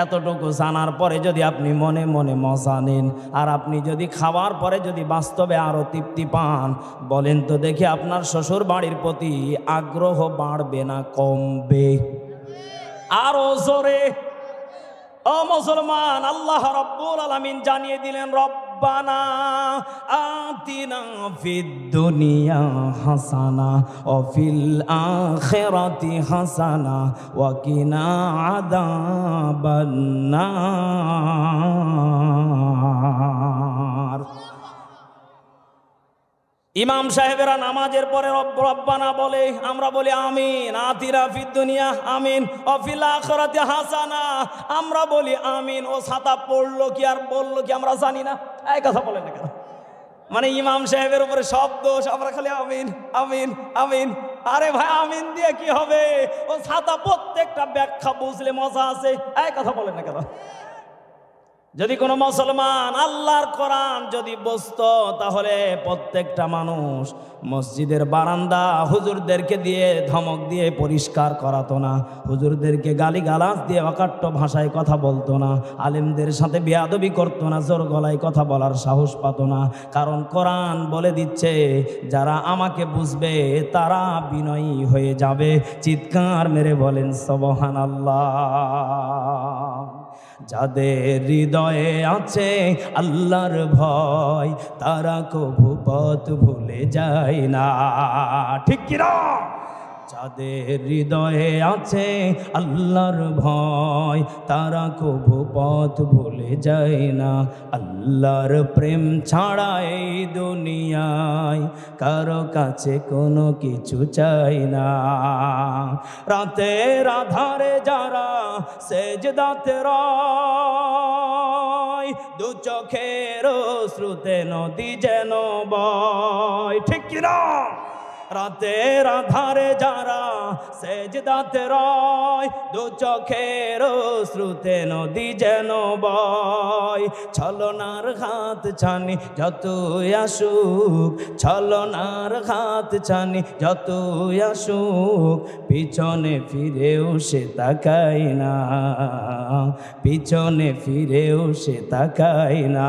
এতটুকু জানার পরে যদি আপনি মনে মনে মজা নেন আর আপনি যদি খাওয়ার পরে যদি বাস্তবে আরো তৃপ্তি পান, বলেন তো দেখি আপনার শ্বশুর বাড়ির প্রতি আগ্রহ বাড়বে না কমবে? আরো জোরে। ও মুসলমান আল্লাহ রাব্বুল আলামিন জানিয়ে দিলেন রব্বানা আতিনা ফিদ দুনিয়া হাসানা ওয়া ফিল আখিরাতি হাসানা ওয়া কিনা আযাবান নার। ইমাম সাহেবেরা নামাজের পরে রব্বানা বলে, আমরা বলি আমিন। আতিনা ফিদ দুনিয়া আমিন, ওয়া ফিল আখিরাতি হাসানা আমরা বলি আমিন। ও ছাতা পড়লো কি আর বললো কি আমরা জানি না? এই কথা বলেন না কেন? মানে ইমাম সাহেবের উপরে সব দোষ, আমরা খালি আমিন আমিন আমিন। আরে ভাই আমিন দিয়ে কি হবে? ও ছাতা প্রত্যেকটা ব্যাখ্যা বুঝলে মজা আছে। এই কথা বলেন না কেন? যদি কোনো মুসলমান আল্লাহর কোরআন যদি বুঝতো তাহলে প্রত্যেকটা মানুষ মসজিদের বারান্দা হুজুরদেরকে দিয়ে ধমক দিয়ে পরিষ্কার করাতো না, হুজুরদেরকে গালিগালাজ দিয়ে অকাট্য ভাষায় কথা বলতো না, আলেমদের সাথে বেয়াদবি করতো না, জোর গলায় কথা বলার সাহস পাতো না। কারণ কোরআন বলে দিচ্ছে যারা আমাকে বুঝবে তারা বিনয়ী হয়ে যাবে। চিৎকার মেরে বলেন সুবহানাল্লাহ। যাদের হৃদয়ে আছে আল্লাহর ভয় তারা কভু পথ ভুলে যায় না, ঠিক কি না? যাদের হৃদয়ে আছে আল্লাহর ভয় তারা কভু পথ ভুলে যায় না। আল্লাহর প্রেম ছাড়া এই দুনিয়ায় কারো কাছে কোনো কিছু চাই না। রাতের আধারে যারা সেজদাতে রয় দু চোখের শ্রুতে নদী যেন বয়, ঠিক কি না? রাতের আধারে যারা সেজদাতে রয় দু চোখের শ্রুতে নদী যেন বয়। ছলনার হাত ছানি যতই আসুক, ছলনার হাত ছানি যতই আসুক, পিছনে ফিরেও সে তাকায় না, পিছনে ফিরেও সে তাকায় না।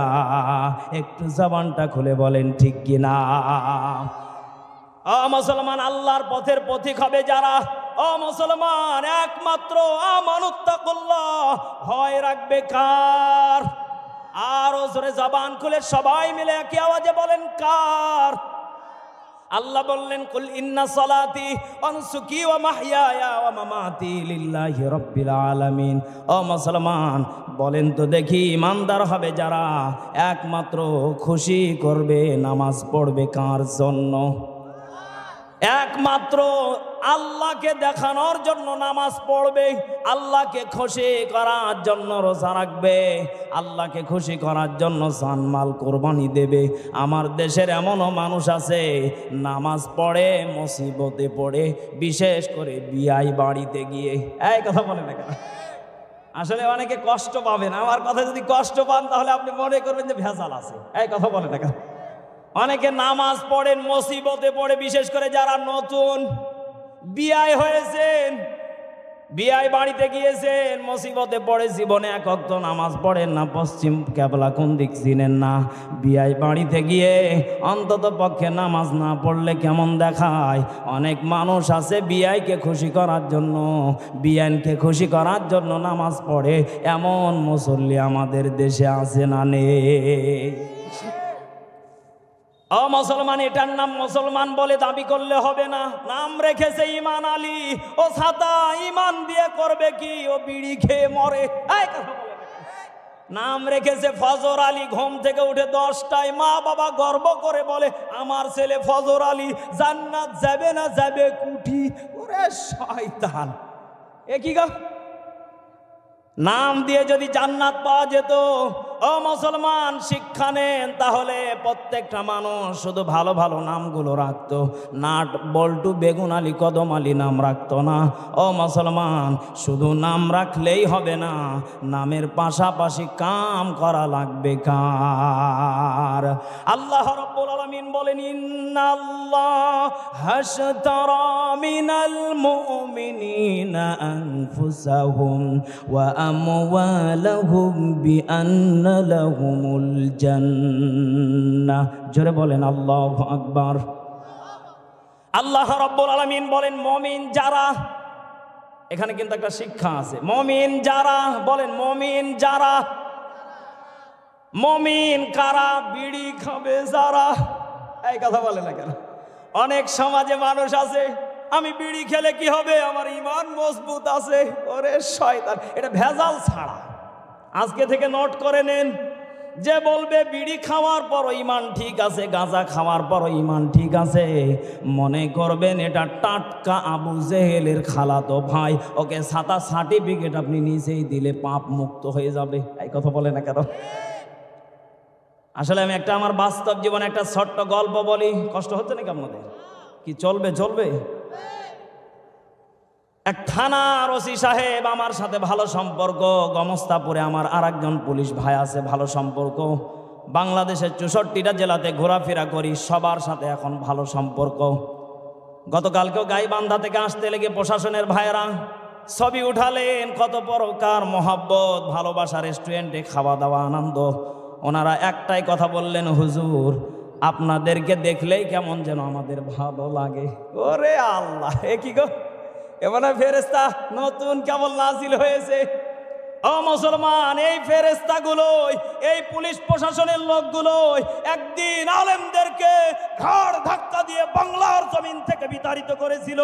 একটু জবানটা খুলে বলেন ঠিক কিনা? ও মুসলমান আল্লাহর পথের পথিক হবে যারা, ও মুসলমান একমাত্র আমানুত্তাকুল্লাহ ভয় রাখবে কার? আর জোরে জবান খুলে সবাই মিলে একই আওয়াজে বলেন কার? আল্লাহ বললেন কুল ইন্না সালাতি ওয়া নুসুকি ওয়া মাহইয়ায়া ওয়া মামাতি লিল্লাহি রাব্বিল আলামিন। ও মুসলমান বলেন তো দেখি ইমানদার হবে যারা একমাত্র খুশি করবে নামাজ পড়বে কার জন্য? একমাত্র আল্লাহকে দেখানোর জন্য নামাজ পড়বে, আল্লাহকে খুশি করার জন্য রোজা রাখবে, আল্লাহকে খুশি করার জন্য জানমাল কোরবানি দেবে। আমার দেশের এমনও মানুষ আছে নামাজ পড়ে মুসিবতে পড়ে, বিশেষ করে বিয়াই বাড়িতে গিয়ে। এই কথা বলে না কেন? আসলে অনেকে কষ্ট পাবেন, আমার কথা যদি কষ্ট পান তাহলে আপনি মনে করবেন যে ভেজাল আছে। এই কথা বলে না কেন? অনেকে নামাজ পড়েন মুসিবতে পড়ে, বিশেষ করে যারা নতুন বিয়ে হয়েছেন, বিয়াই বাড়িতে গিয়েছেন, মুসিবতে পড়ে, জীবনে এক ওয়াক্ত নামাজ পড়েন না, পশ্চিম কেবলা কোন দিক চিনেন না। বিয়াই বাড়িতে গিয়ে অন্তত পক্ষে নামাজ না পড়লে কেমন দেখায়। অনেক মানুষ আছে বিয়াইকে খুশি করার জন্য, বিয়ানকে খুশি করার জন্য নামাজ পড়ে, এমন মুসল্লি আমাদের দেশে আছে না নেই? মুসলমান, এটার নাম মুসলমান বলে দাবি করলে হবে না। নাম রেখেছে ইমান আলী, ও ছাতা ইমান দিয়ে করবে কি, ও বিড়ি খেয়ে মরে। নাম রেখেছে ফজর আলী, ঘুম থেকে উঠে 10টায় মা বাবা গর্ব করে বলে আমার ছেলে ফজর আলী, জান্নাত যাবে না যাবে কুঠি। ওরে শয়তান, এ কি গো? নাম দিয়ে যদি জান্নাত পাওয়া যেত, ও মুসলমান শিক্ষা নেন, তাহলে প্রত্যেকটা মানুষ শুধু ভালো ভালো নামগুলো রাখতো, নাট বল্টু বেগুন আলী কদম আলী নাম রাখতো না। ও মুসলমান, শুধু নাম রাখলেই হবে না, নামের পাশাপাশি কাম করা লাগবে কার? আল্লাহ রাব্বুল আলামিন বলেন ইন্নাল্লাহা হাশতারা মিনাল মুমিনিনা আনফুসাহুম ওয়া আমওয়ালাহুম বিআন্না লাহুমুল জান্নাহ। জোরে বলেন আল্লাহু আকবার। আল্লাহ রাব্বুল আলামিন বলেন মুমিন যারা, এখানে কিন্তু একটা শিক্ষা আছে। মুমিন যারা, বলেন মুমিন যারা। মুমিন কারা? বিড়ি খাবে যারা। এই কথা বলে না কেন? অনেক সমাজে মানুষ আছে, আমি বিড়ি খেলে কি হবে, আমার ঈমান মজবুত আছে। ওরে শয়তান, এটা ভেজাল ছাড়া। আজকে থেকে নোট করে নেন, যে বলবে বিড়ি খাওয়ার পর ঈমান ঠিক আছে, গাঁজা খাওয়ার পর ঈমান ঠিক আছে, মনে করবেন এটা টাটকা আবু জেহেলের খালাতো ভাই, ওকে ছাতা সার্টিফিকেট আপনি নিচেই দিলে পাপ মুক্ত হয়ে যাবে। এই কথা বলে না কেন? আসলে আমি একটা আমার বাস্তব জীবনে একটা ছোট্ট গল্প বলি। কষ্ট হচ্ছে নাকি আপনাদের? কি চলবে? চলবে। এক থানার ওসি সাহেব আমার সাথে ভালো সম্পর্ক, গমস্তাপুরে আমার আরেকজন পুলিশ ভাই আছে, ভালো সম্পর্ক। বাংলাদেশের 64টা জেলাতে ঘোরাফেরা করি, সবার সাথে এখন ভালো সম্পর্ক। গতকালকেও গাইবান্ধা থেকে আসতে লেগে প্রশাসনের ভাইয়েরা ছবি উঠালেন, কত প্রকার মহব্বত ভালোবাসা, রেস্টুরেন্টে খাওয়া দাওয়া আনন্দ। ওনারা একটাই কথা বললেন, হুজুর আপনাদেরকে দেখলেই কেমন যেন আমাদের ভালো লাগে। ওরে আল্লাহ, এ কি গো, এমন ফেরেশতা নতুন কেবল নাজিল হয়েছে। ও মুসলমান, এই ফেরেশতাগুলোই, এই পুলিশ প্রশাসনের লোকগুলোই একদিন আলেমদেরকে ঘাড় ধাক্কা দিয়ে বাংলার জমিন থেকে বিতাড়িত করেছিল।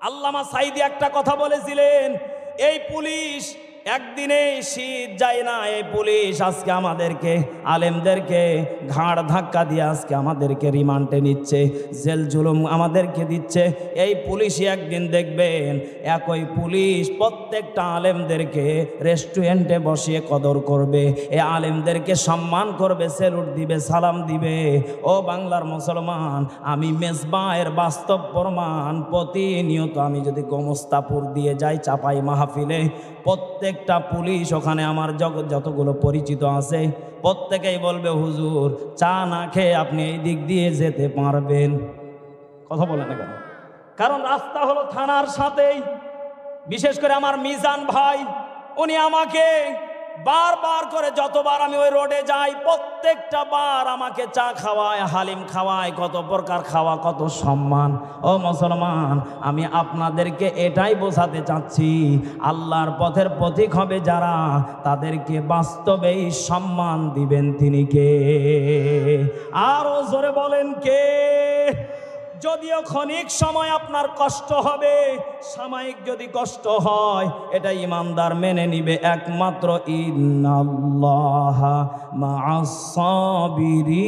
আল্লামা সাঈদী একটা কথা বলেছিলেন, এই পুলিশ একদিনে শীত যায় না, এই পুলিশ আজকে আমাদেরকে, আলেমদেরকে ঘাড় ধাক্কা দিয়ে আজকে আমাদেরকে রিমান্ডে নিচ্ছে, জেল জুলুম আমাদেরকে দিচ্ছে। এই পুলিশই একদিন দেখবেন, একই পুলিশ প্রত্যেকটা আলেমদেরকে রেস্টুরেন্টে বসিয়ে কদর করবে, এই আলেমদেরকে সম্মান করবে, স্যালুট দিবে, সালাম দিবে। ও বাংলার মুসলমান, আমি মেজবাহের বাস্তব প্রমাণ। প্রতিনিয়ত আমি যদি গোমস্তাপুর দিয়ে যাই, চাপাই মাহফিলে, প্রত্যেকটা পুলিশ ওখানে আমার যতগুলো পরিচিত আছে, প্রত্যেকেই বলবে হুজুর চা না খেয়ে আপনি এই দিক দিয়ে যেতে পারবেন। কথা বলে না কেন? কারণ রাস্তা হলো থানার সাথেই। বিশেষ করে আমার মিজান ভাই, উনি আমাকে বারবার করে, যতবার আমি ওই রোডে যাই প্রত্যেকটা বার আমাকে চা খাওয়ায়, হালিম খাওয়ায়, কত প্রকার খাওয়া, কত সম্মান। ও মুসলমান, আমি আপনাদেরকে এটাই বোঝাতে চাচ্ছি, আল্লাহর পথের পথিক হবে যারা, তাদেরকে বাস্তবেই সম্মান দিবেন তিনি কে? আরো জোরে বলেন কে? যদিও ক্ষণিক সময় আপনার কষ্ট হবে, সাময়িক যদি কষ্ট হয়, এটা ইমানদার মেনে নিবে একমাত্র ইন্নাল্লাহা মা'আস সাবিরিন।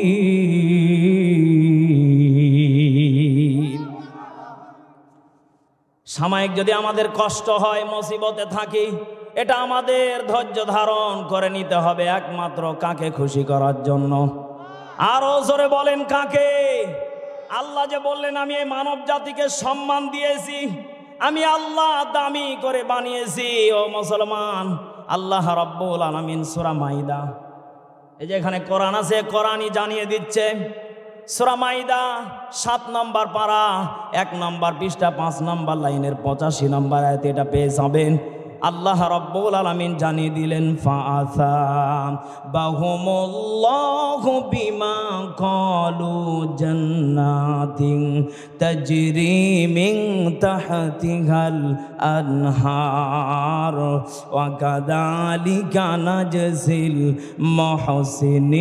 সাময়িক যদি আমাদের কষ্ট হয়, মুসিবতে থাকি, এটা আমাদের ধৈর্য ধারণ করে নিতে হবে একমাত্র কাকে? খুশি করার জন্য। আরো জোরে বলেন কাকে? আল্লাহ যে বললেন আমি এই মানব জাতিকে সম্মান দিয়েছি, আমি আল্লাহ দামি করে বানিয়েছি। ও মুসলমান, আল্লাহ রাব্বুল আলামিন সূরা মাইদা, এই যে এখানে কোরআন আছে, কোরআনই জানিয়ে দিচ্ছে সূরা মাইদা 7 নম্বর পারা 1 নম্বর পৃষ্ঠা 5 নম্বর লাইনের 85 নম্বর আয়াতে এটা পেয়ে যাবেন। আল্লাহ রাব্বুল আলামিন জানিয়ে দিলেন ফাআসা বাহুমুল্লাহু বিমা ক্বালু জান্নাতিন তাজরি মিন তাহতিহাল আনহার ওয়া কাযালিকা নাজজিল মুহসিনিন।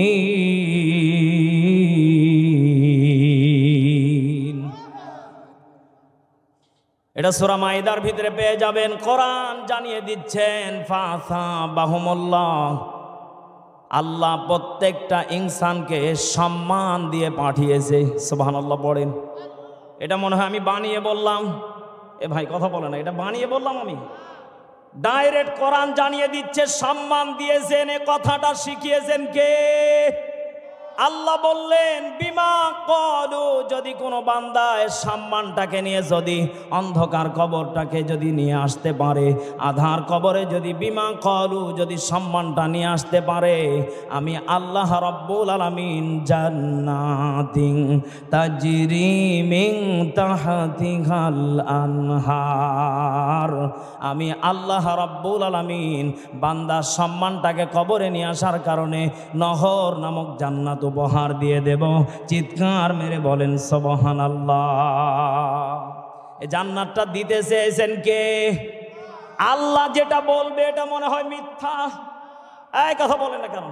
এটা সূরা মাইদার ভিতরে পেয়ে যাবেন। কোরআন জানিয়ে দিচ্ছেন ফাসা বাহুমুল্লাহ, আল্লাহ প্রত্যেকটা ইনসানকে সম্মান দিয়ে পাঠিয়েছে। সুবহানাল্লাহ পড়েন। এটা মনে হয় আমি বানিয়ে বললাম। এ ভাই কথা বলে না, এটা বানিয়ে বললাম আমি? ডাইরেক্ট কোরআন জানিয়ে দিচ্ছে সম্মান দিয়েছেন। এ কথাটা শিখিয়েছেন কে? আল্লাহ বললেন বিমা ক্বালু, যদি কোনো বান্দা সম্মানটাকে নিয়ে যদি অন্ধকার কবরটাকে যদি নিয়ে আসতে পারে, আধার কবরে যদি বিমা ক্বালু যদি সম্মানটা নিয়ে আসতে পারে, আমি আল্লাহ রাব্বুল আলামিন জান্নাতিন তাজরি মিন তাহতিহাল আনহার, আমি আল্লাহ রাব্বুল আলামিন বান্দার সম্মানটাকে কবরে নিয়ে আসার কারণে নহর নামক জান্নাত উপহার দিয়ে দেব। চিৎকার মেরে বলেন সুবহানাল্লাহ। এই জান্নাতটা দিতে চেয়েছেন কে? আল্লাহ যেটা বলবে এটা মনে হয় মিথ্যা? এই কথা বলেন না কেন?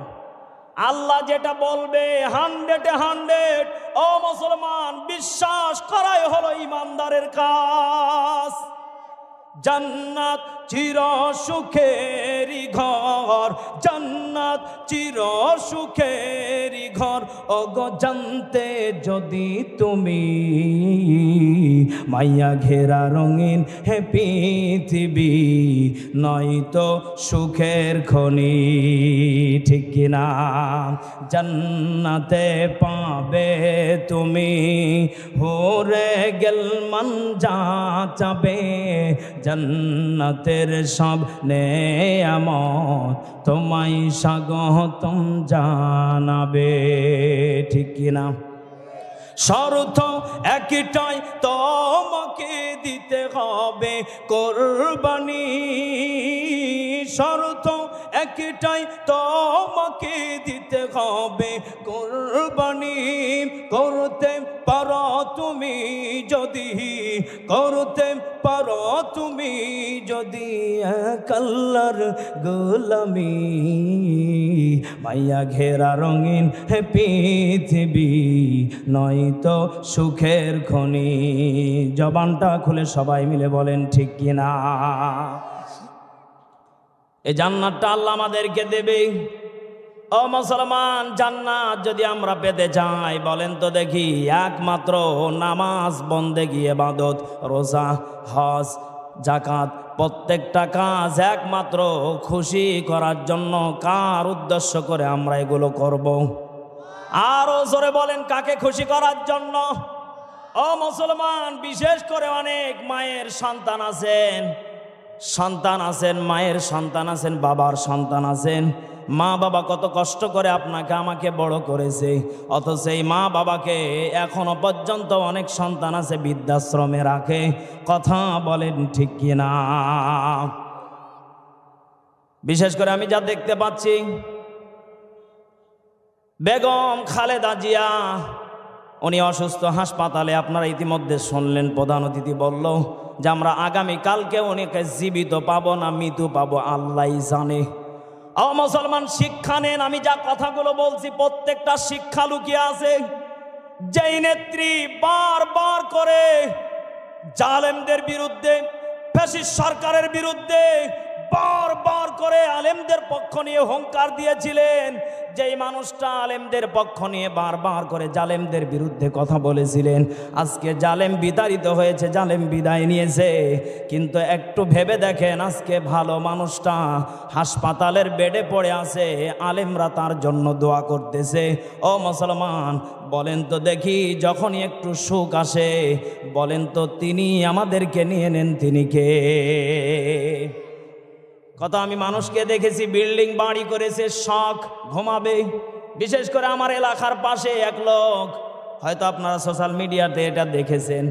আল্লাহ যেটা বলবে 100 ও মুসলমান বিশ্বাস করাই হলো ইমানদারের কাজ। জান্নাত চির সুখেরই ঘর, জান্নাত চির সুখেরই ঘর, ওগো জানতে যদি তুমি মাইয়া ঘেরা রঙিন হে পৃথিবী, নয়তো সুখের খনি। ঠিক কিনা? জান্নাতে পাবে তুমি হোরে গেলমান যা চাবে, জান্নাতের সব নেয়ামত তোমায় স্বাগতম জানাবে। ঠিক কিনা? শর্ত একটাই তোমাকে দিতে হবে কোরবানি, শর্ত একটাই তোমাকে দিতে হবে কোরবানি। করতে পারো তুমি যদি, করতে পারো তুমি যদি এক আল্লাহর গোলামি, মাইয়া ঘেরা রঙিন হে পৃথিবী, নয়তো সুখের খনি। জবানটা খুলে সবাই মিলে বলেন ঠিক কিনা? এই জান্নাতটা আল্লাহ আমাদেরকে দেবে। ও মুসলমান, জান্নাত যদি আমরা পেতে চাই বলেন তো দেখি, একমাত্র নামাজ, বন্দেগী, ইবাদত, রোজা, হজ, যাকাত প্রত্যেকটা কাজ একমাত্র খুশি করার জন্য, কার উদ্দেশ্য করে আমরা এগুলো করব? আরো জোরে বলেন, কাকে খুশি করার জন্য? ও মুসলমান, বিশেষ করে অনেক মায়ের সন্তান আছেন, মায়ের সন্তান আছেন, বাবার সন্তান আছেন। মা বাবা কত কষ্ট করে আপনাকে আমাকে বড় করেছে, অথচ এই মা বাবাকে এখনো পর্যন্ত অনেক সন্তান আছে বৃদ্ধাশ্রমে রাখে। কথা বলেন ঠিক কিনা? বিশেষ করে আমি যা দেখতে পাচ্ছি, বেগম খালেদা জিয়া উনি অসুস্থ হাসপাতালে। আপনারা ইতিমধ্যে শুনলেন, প্রধান অতিথি বলল যে আমরা আগামীকালকে উনিকে জীবিত পাবো না মৃত্যু পাবো আল্লাহই জানে। ও মুসলমান, শিক্ষা নেন। আমি যা কথাগুলো বলছি প্রত্যেকটা শিক্ষা লুকিয়ে আছে। যেই নেত্রী বারবার করে জালেমদের বিরুদ্ধে, ফ্যাসিস্ট সরকারের বিরুদ্ধে বারবার করে আলেমদের পক্ষ নিয়ে হুঙ্কার দিয়েছিলেন, যেই মানুষটা আলেমদের পক্ষ নিয়ে বারবার করে জালেমদের বিরুদ্ধে কথা বলেছিলেন, আজকে জালেম বিতাড়িত হয়েছে, জালেম বিদায় নিয়েছে। কিন্তু একটু ভেবে দেখেন, আজকে ভালো মানুষটা হাসপাতালের বেডে পড়ে আছে, আলেমরা তার জন্য দোয়া করতেছে। ও মুসলমান, বলেন তো দেখি, যখনই একটু সুখ আসে বলেন তো তিনি আমাদেরকে নিয়ে নেন, তিনি কে? কত আমি মানুষকে দেখেছি বিল্ডিং বাড়ি করেছে, শখ ঘুমাবে। বিশেষ করে আমার এলাকার পাশে এক লোক হয়তো আপনারা সোশ্যাল মিডিয়াতে এটা দেখেছেন।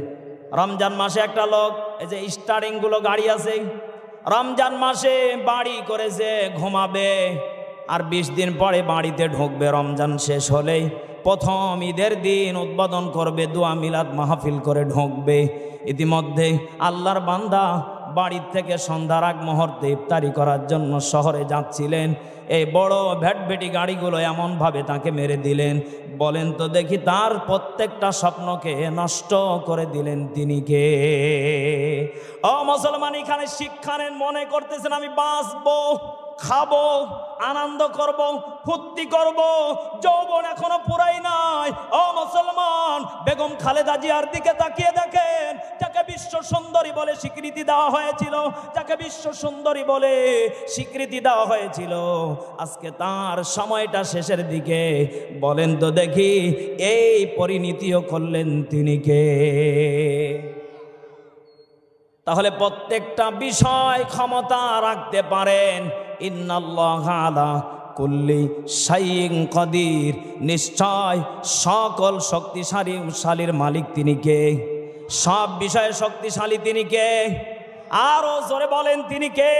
রমজান মাসে একটা লোক, এই যে স্টারিংগুলো গাড়ি আছে, রমজান মাসে বাড়ি করেছে, ঘুমাবে, আর 20 দিন পরে বাড়িতে ঢুকবে। রমজান শেষ হলেই প্রথম ঈদের দিন উদ্বোধন করবে, দোয়া মিলাদ মাহফিল করে ঢুকবে। ইতিমধ্যে আল্লাহর বান্দা বাড়ির থেকে সন্ধ্যার আগ মুহূর্তে ইফতারি করার জন্য শহরে যাচ্ছিলেন। এই বড় ভ্যাটভেটি গাড়িগুলো এমনভাবে তাকে মেরে দিলেন, বলেন তো দেখি তার প্রত্যেকটা স্বপ্নকে নষ্ট করে দিলেন তিনি কে? ও মুসলমান, এখানে শিক্ষা নেন, মনে করতেছেন আমি বাঁচবো, খাবো, আনন্দ করব, ফুর্তি করব, যৌবন এখনো পুরাই নাই। ও মুসলমান, বেগম খালেদা জিয়ার দিকে তাকিয়ে দেখেন, যাকে বিশ্ব সুন্দরী বলে স্বীকৃতি দেওয়া হয়েছিল, যাকে বিশ্ব সুন্দরী বলে স্বীকৃতি দেওয়া হয়েছিল, আজকে তার সময়টা শেষের দিকে। বলেন তো দেখি এই পরিণতিও করলেন তিনি কে? তাহলে প্রত্যেকটা বিষয় ক্ষমতা রাখতে পারেন। ইন্নাল্লাহা আলা কুল্লি শাইইন কাদির, নিশ্চয় সকল শক্তিশালীর মালিক তিনি কে? সব বিষয়ে শক্তিশালী তিনি কে? আরো জোরে বলেন তিনি কে?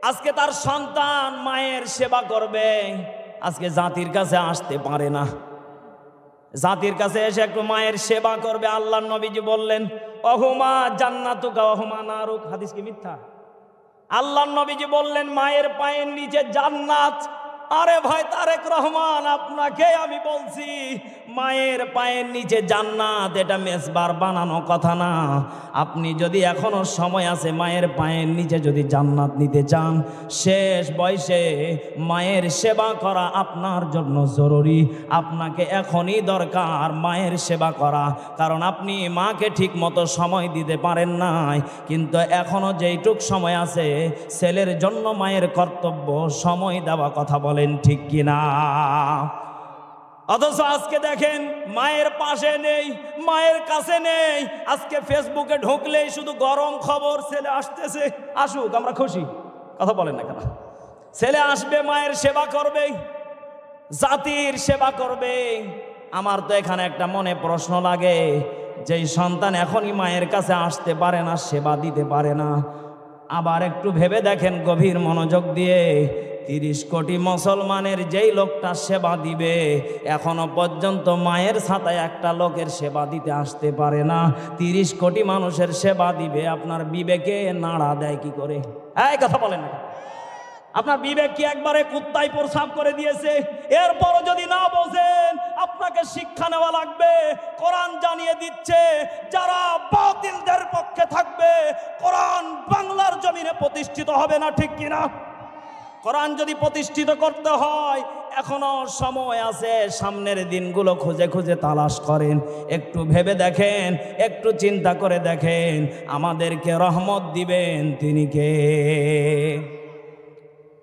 আজকে তার সন্তান মায়ের সেবা করবে, আজকে জাতির কাছে আসতে পারে না। জাতির কাছে এসে একটু মায়ের সেবা করবে। আল্লাহর নবীজি বললেন, অহুমা জান্নাতুকা অহুমা নারুক। হাদিস কি মিথ্যা? আল্লাহর নবীজি বললেন মায়ের পায়ের নিচে জান্নাত। আরে ভাই তারেক রহমান, আপনাকে আমি বলছি মায়ের পায়ের নিচে জান্নাত, এটা মেজবার বানানো কথা না। আপনি যদি এখনো সময় আছে মায়ের পায়ের নিচে যদি জান্নাত নিতে চান, শেষ বয়সে মায়ের সেবা করা আপনার জন্য জরুরি। আপনাকে এখনই দরকার মায়ের সেবা করা, কারণ আপনি মাকে ঠিক মতো সময় দিতে পারেন নাই। কিন্তু এখনো যেইটুক সময় আছে, ছেলের জন্য মায়ের কর্তব্য সময় দেওয়া, কথা বলেন ঠিক কিনা? অথচ আজকে দেখেন মায়ের পাশে নেই, মায়ের কাছে নেই। আজকে ফেসবুকে ঢুকলেই শুধু গরম খবর, ছেলে আসতেছে, আসুক, আমরা খুশি। কথা বলেন না কেন? ছেলে আসবে, মায়ের সেবা করবে, জাতির সেবা করবে। আমার তো এখানে একটা মনে প্রশ্ন লাগে, যেই সন্তান এখনই মায়ের কাছে আসতে পারে না, সেবা দিতে পারে না, আবার একটু ভেবে দেখেন গভীর মনোযোগ দিয়ে, 30 কোটি মুসলমানের যেই লোকটা সেবা দিবে, এখনো পর্যন্ত মায়ের ছাতায় একটা লোকের সেবা দিতে আসতে পারে না। 30 কোটি মানুষের সেবা দিবে, আপনার বিবেকে নাড়া দেয় কি করে? এই কথা বলেন না, আপনার বিবেক কি একবারে কুত্তায় প্রসাব করে দিয়েছে? এরপরও যদি না বোঝেন, আপনাকে শিক্ষা নেওয়া লাগবে। কোরআন জানিয়ে দিচ্ছে, যারা বাতিলদের পক্ষে থাকবে, কোরআন বাংলার জমিনে প্রতিষ্ঠিত হবে না, ঠিক কিনা? কোরআন যদি প্রতিষ্ঠিত করতে হয়, এখনো সময় আছে। সামনের দিনগুলো খুঁজে খুঁজে তালাশ করেন, একটু ভেবে দেখেন, একটু চিন্তা করে দেখেন, আমাদেরকে রহমত দিবেন তিনি কে?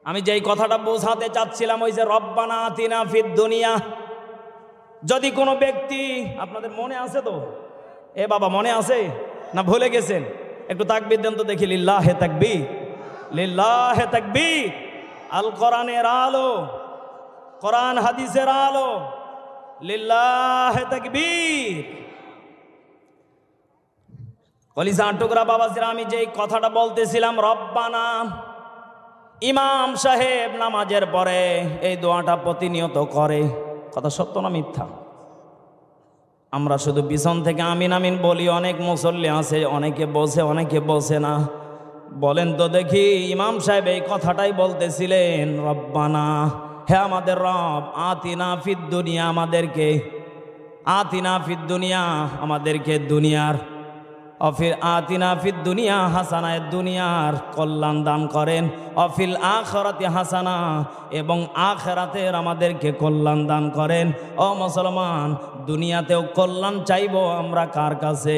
আমি যেই কথাটা বোঝাতে চাচ্ছিলাম, ওই যে রব্বানা আতিনা ফিদ দুনিয়া। যদি কোনো ব্যক্তি, আপনাদের মনে আছে তো? এ বাবা মনে আছে না ভুলে গেছেন? একটু তাকবীর দেন তো দেখি। লিল্লাহে তাকবীর, লিল্লাহে তাকবীর। আল কোরআনের আলো, কোরআন হাদিসের আলো, লিল্লাহে তাকবীর। কলিজার টুকরা বাবাজিরা, আমি যেই কথাটা বলতেছিলাম, রব্বানা, ইমাম সাহেব নামাজের পরে এই দোয়াটা প্রতিনিয়ত করে। কথা সত্য না মিথ্যা? আমরা শুধু পিছন থেকে আমিন আমিন বলি, অনেক মুসল্লি আছে, অনেকে বসে অনেকে বসে না। বলেন তো দেখি, ইমাম সাহেব এই কথাটাই বলতেছিলেন, রব্বানা, হে আমাদের রব, আতিনা ফিদ দুনিয়া, আমাদেরকে আতিনা ফিদ দুনিয়া, আমাদেরকে দুনিয়ার, অফিল আতিনা ফিদ দুনিয়া হাসানা, দুনিয়ার কল্যাণ দান করেন, অফিল আখিরাতি হাসানা, এবং আখিরাতের আমাদেরকে কল্যাণ দান করেন। ও মুসলমান, দুনিয়াতেও কল্যাণ চাইবো আমরা কার কাছে?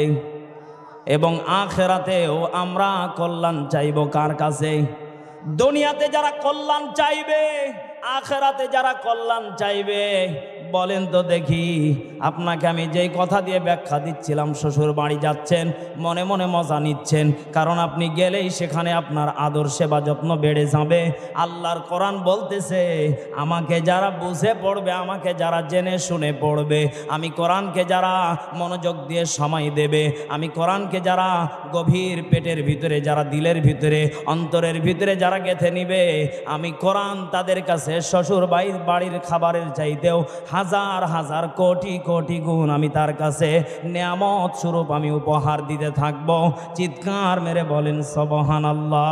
এবং আখিরাতেও আমরা কল্যাণ চাইবো কার কাছে? দুনিয়াতে যারা কল্যাণ চাইবে, আখিরাতে যারা কল্যাণ চাইবে, বলেন তো দেখি, আপনাকে আমি যেই কথা দিয়ে ব্যাখ্যা দিচ্ছিলাম, শ্বশুর বাড়ি যাচ্ছেন, মনে মনে মজা নিচ্ছেন, কারণ আপনি গেলেই সেখানে আপনার আদর সেবা যত্ন বেড়ে যাবে। আল্লাহর কোরআন বলতেছে, আমাকে যারা বুঝে পড়বে, আমাকে যারা জেনে শুনে পড়বে, আমি কোরআনকে যারা মনোযোগ দিয়ে সময় দেবে, আমি কোরআনকে যারা গভীর পেটের ভিতরে, যারা দিলের ভিতরে, অন্তরের ভিতরে যারা গেঁথে নিবে, আমি কোরআন তাদের কাছে শ্বশুর বাড়ির খাবারের চাইতেও হাজার হাজার কোটি কোটি গুণ আমি তার কাছে নেয়ামত স্বরূপ আমি উপহার দিতে থাকব। চিৎকার মেরে বলেন সুবহানাল্লাহ।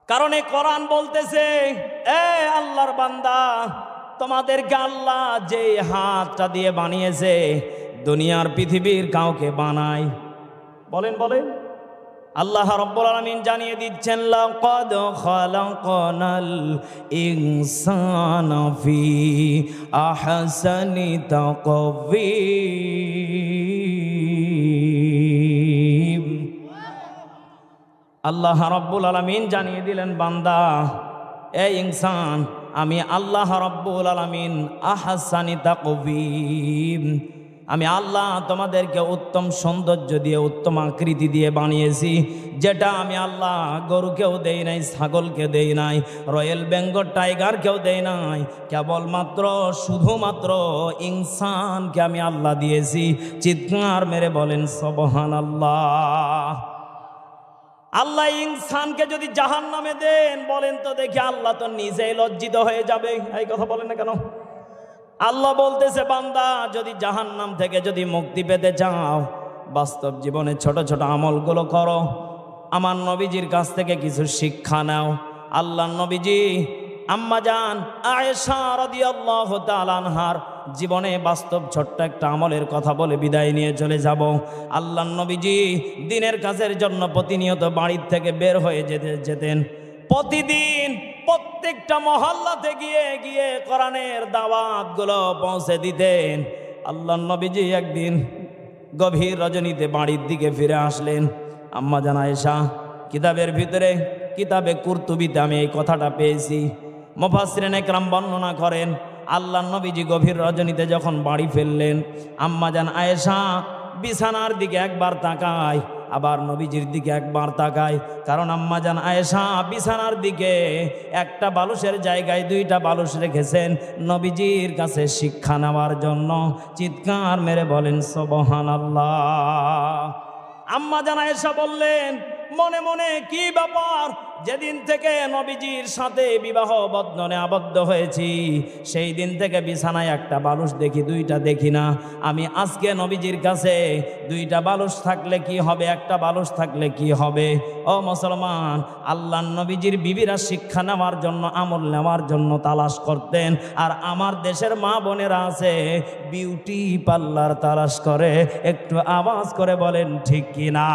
কারণ এই কোরআন বলতেছে, এ আল্লাহর বান্দা, তোমাদেরকে আল্লাহ যে হাতটা দিয়ে বানিয়েছে, দুনিয়ার পৃথিবীর কাউকে বানায়। বলেন বলেন, আল্লাহ রাব্বুল আলামিন জানিয়ে দিচ্ছেন, লাকাদ খালাকনাল ইনসানা ফি আহসানি তাকওয়িম। আল্লাহ রাব্বুল আলামিন জানিয়ে দিলেন, বান্দা, এই ইনসান, আমি আল্লাহ রাব্বুল আলামিন আহসানি তাকওয়িম, আমি আল্লাহ তোমাদেরকে উত্তম সৌন্দর্য দিয়ে, উত্তম আকৃতি দিয়ে বানিয়েছি, যেটা আমি আল্লাহ গরুকেও দেই নাই, ছাগলকে দেই নাই, রয়্যাল বেঙ্গল টাইগারকেও দেই নাই, কেবলমাত্র শুধুমাত্র ইনসানকে আমি আল্লাহ দিয়েছি। চিৎকার মেরে বলেন সুবহানাল্লাহ। আল্লাহ ইনসানকে যদি জাহান্নামে দেন, বলেন তো দেখি, আল্লাহ তো নিজেই লজ্জিত হয়ে যাবে। এই কথা বলেন না কেন? আল্লাহ বলতেছে, বান্দা, যদি জাহান্নাম থেকে যদি মুক্তি পেতে চাও, বাস্তব জীবনে ছোট ছোট আমলগুলো করো, আমার নবীজির কাছ থেকে কিছু শিক্ষা নাও। আল্লাহ নবীজি আম্মা জান আয়েশা রাদিয়াল্লাহু তাআলা আনহার জীবনে বাস্তব ছোট্ট একটা আমলের কথা বলে বিদায় নিয়ে চলে যাব। আল্লাহ নবীজি দিনের কাজের জন্য প্রতিনিয়ত বাড়ির থেকে বের হয়ে যেতেন। প্রতিদিন প্রত্যেকটা মহল্লাতে গিয়ে গিয়ে কোরআনের দাওয়াতগুলো পৌঁছে দিতেন। আল্লাহ নবীজি একদিন গভীর রজনীতে বাড়ির দিকে ফিরে আসলেন। আম্মা জান আয়েশা কিতাবের ভিতরে, কিতাবে কুরতুবিতে আমি এই কথাটা পেয়েছি। মুফাসসিরিনে কেরাম বর্ণনা করেন, আল্লাহ নবীজি গভীর রজনীতে যখন বাড়ি ফিরলেন, আম্মা জান আয়েশা বিছানার দিকে একবার তাকায়, আবার নবীজির দিকে একবার তাকায়। কারণ আম্মা জান আয়েশা বিছানার দিকে একটা বালুশের জায়গায় দুইটা বালুশ রেখেছেন নবীজির কাছে শিক্ষা নেওয়ার জন্য। চিৎকার মেরে বলেন সুবহানাল্লাহ। আম্মা জান আয়েশা বললেন, মনে মনে কি ব্যাপার, যেদিন থেকে নবীজির সাথে বিবাহ বন্ধনে আবদ্ধ হয়েছি, সেই দিন থেকে বিছানায় একটা বালুশ দেখি, দুইটা দেখি না। আমি আজকে নবীজির কাছে দুইটা বালুশ থাকলে কি হবে, একটা বালুশ থাকলে কি হবে? ও মুসলমান, আল্লাহ নবীজির বিবিরা শিক্ষা নেওয়ার জন্য, আমল নেওয়ার জন্য তালাশ করতেন। আর আমার দেশের মা বোনেরা আছে বিউটি পার্লার তালাশ করে। একটু আওয়াজ করে বলেন ঠিক কিনা?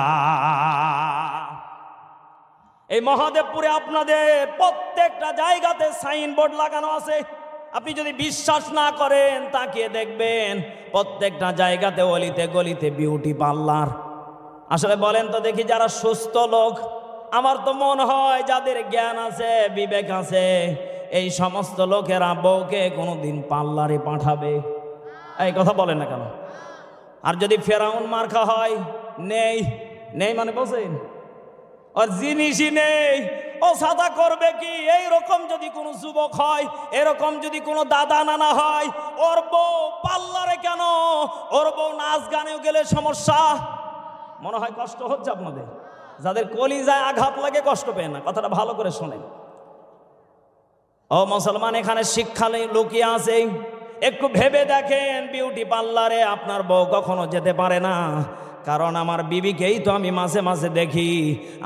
এই মহাদেবপুরে আপনাদের প্রত্যেকটা জায়গাতে সাইনবোর্ড লাগানো আছে। আপনি যদি বিশ্বাস না করেন, তাকিয়ে দেখবেন প্রত্যেকটা জায়গাতে অলিতে গলিতে বিউটি পার্লার। আসলে বলেন তো দেখি, যারা সুস্থ লোক, আমার তো মনে হয় যাদের জ্ঞান আছে, বিবেক আছে, এই সমস্ত লোকেরা বউকে কোনোদিন পার্লারে পাঠাবে? এই কথা বলেন না কেন? আর যদি ফেরাউন মার্কা হয়, নেই নেই মানে বলছেন, আর জিনিসই নেই, ও সাদা করবে কি? এইরকম যদি কোনো যুবক হয়, এরকম যদি কোনো দাদা নানা হয়, ওর বউ পার্লারে কেন? ওর বউ নাচ গানেও গেলে সমস্যা। মনে হয় কষ্ট হচ্ছে আপনাদের, যাদের কলিজায় আঘাত লাগে কষ্ট পেয়ে না। কথাটা ভালো করে শোনেন। ও মুসলমান, এখানে শিক্ষা লুকিয়ে আছে। একটু ভেবে দেখেন, বিউটি পার্লারে আপনার বউ কখনো যেতে পারে না। কারণ আমার বিবিকেই তো আমি মাঝে মাঝে দেখি।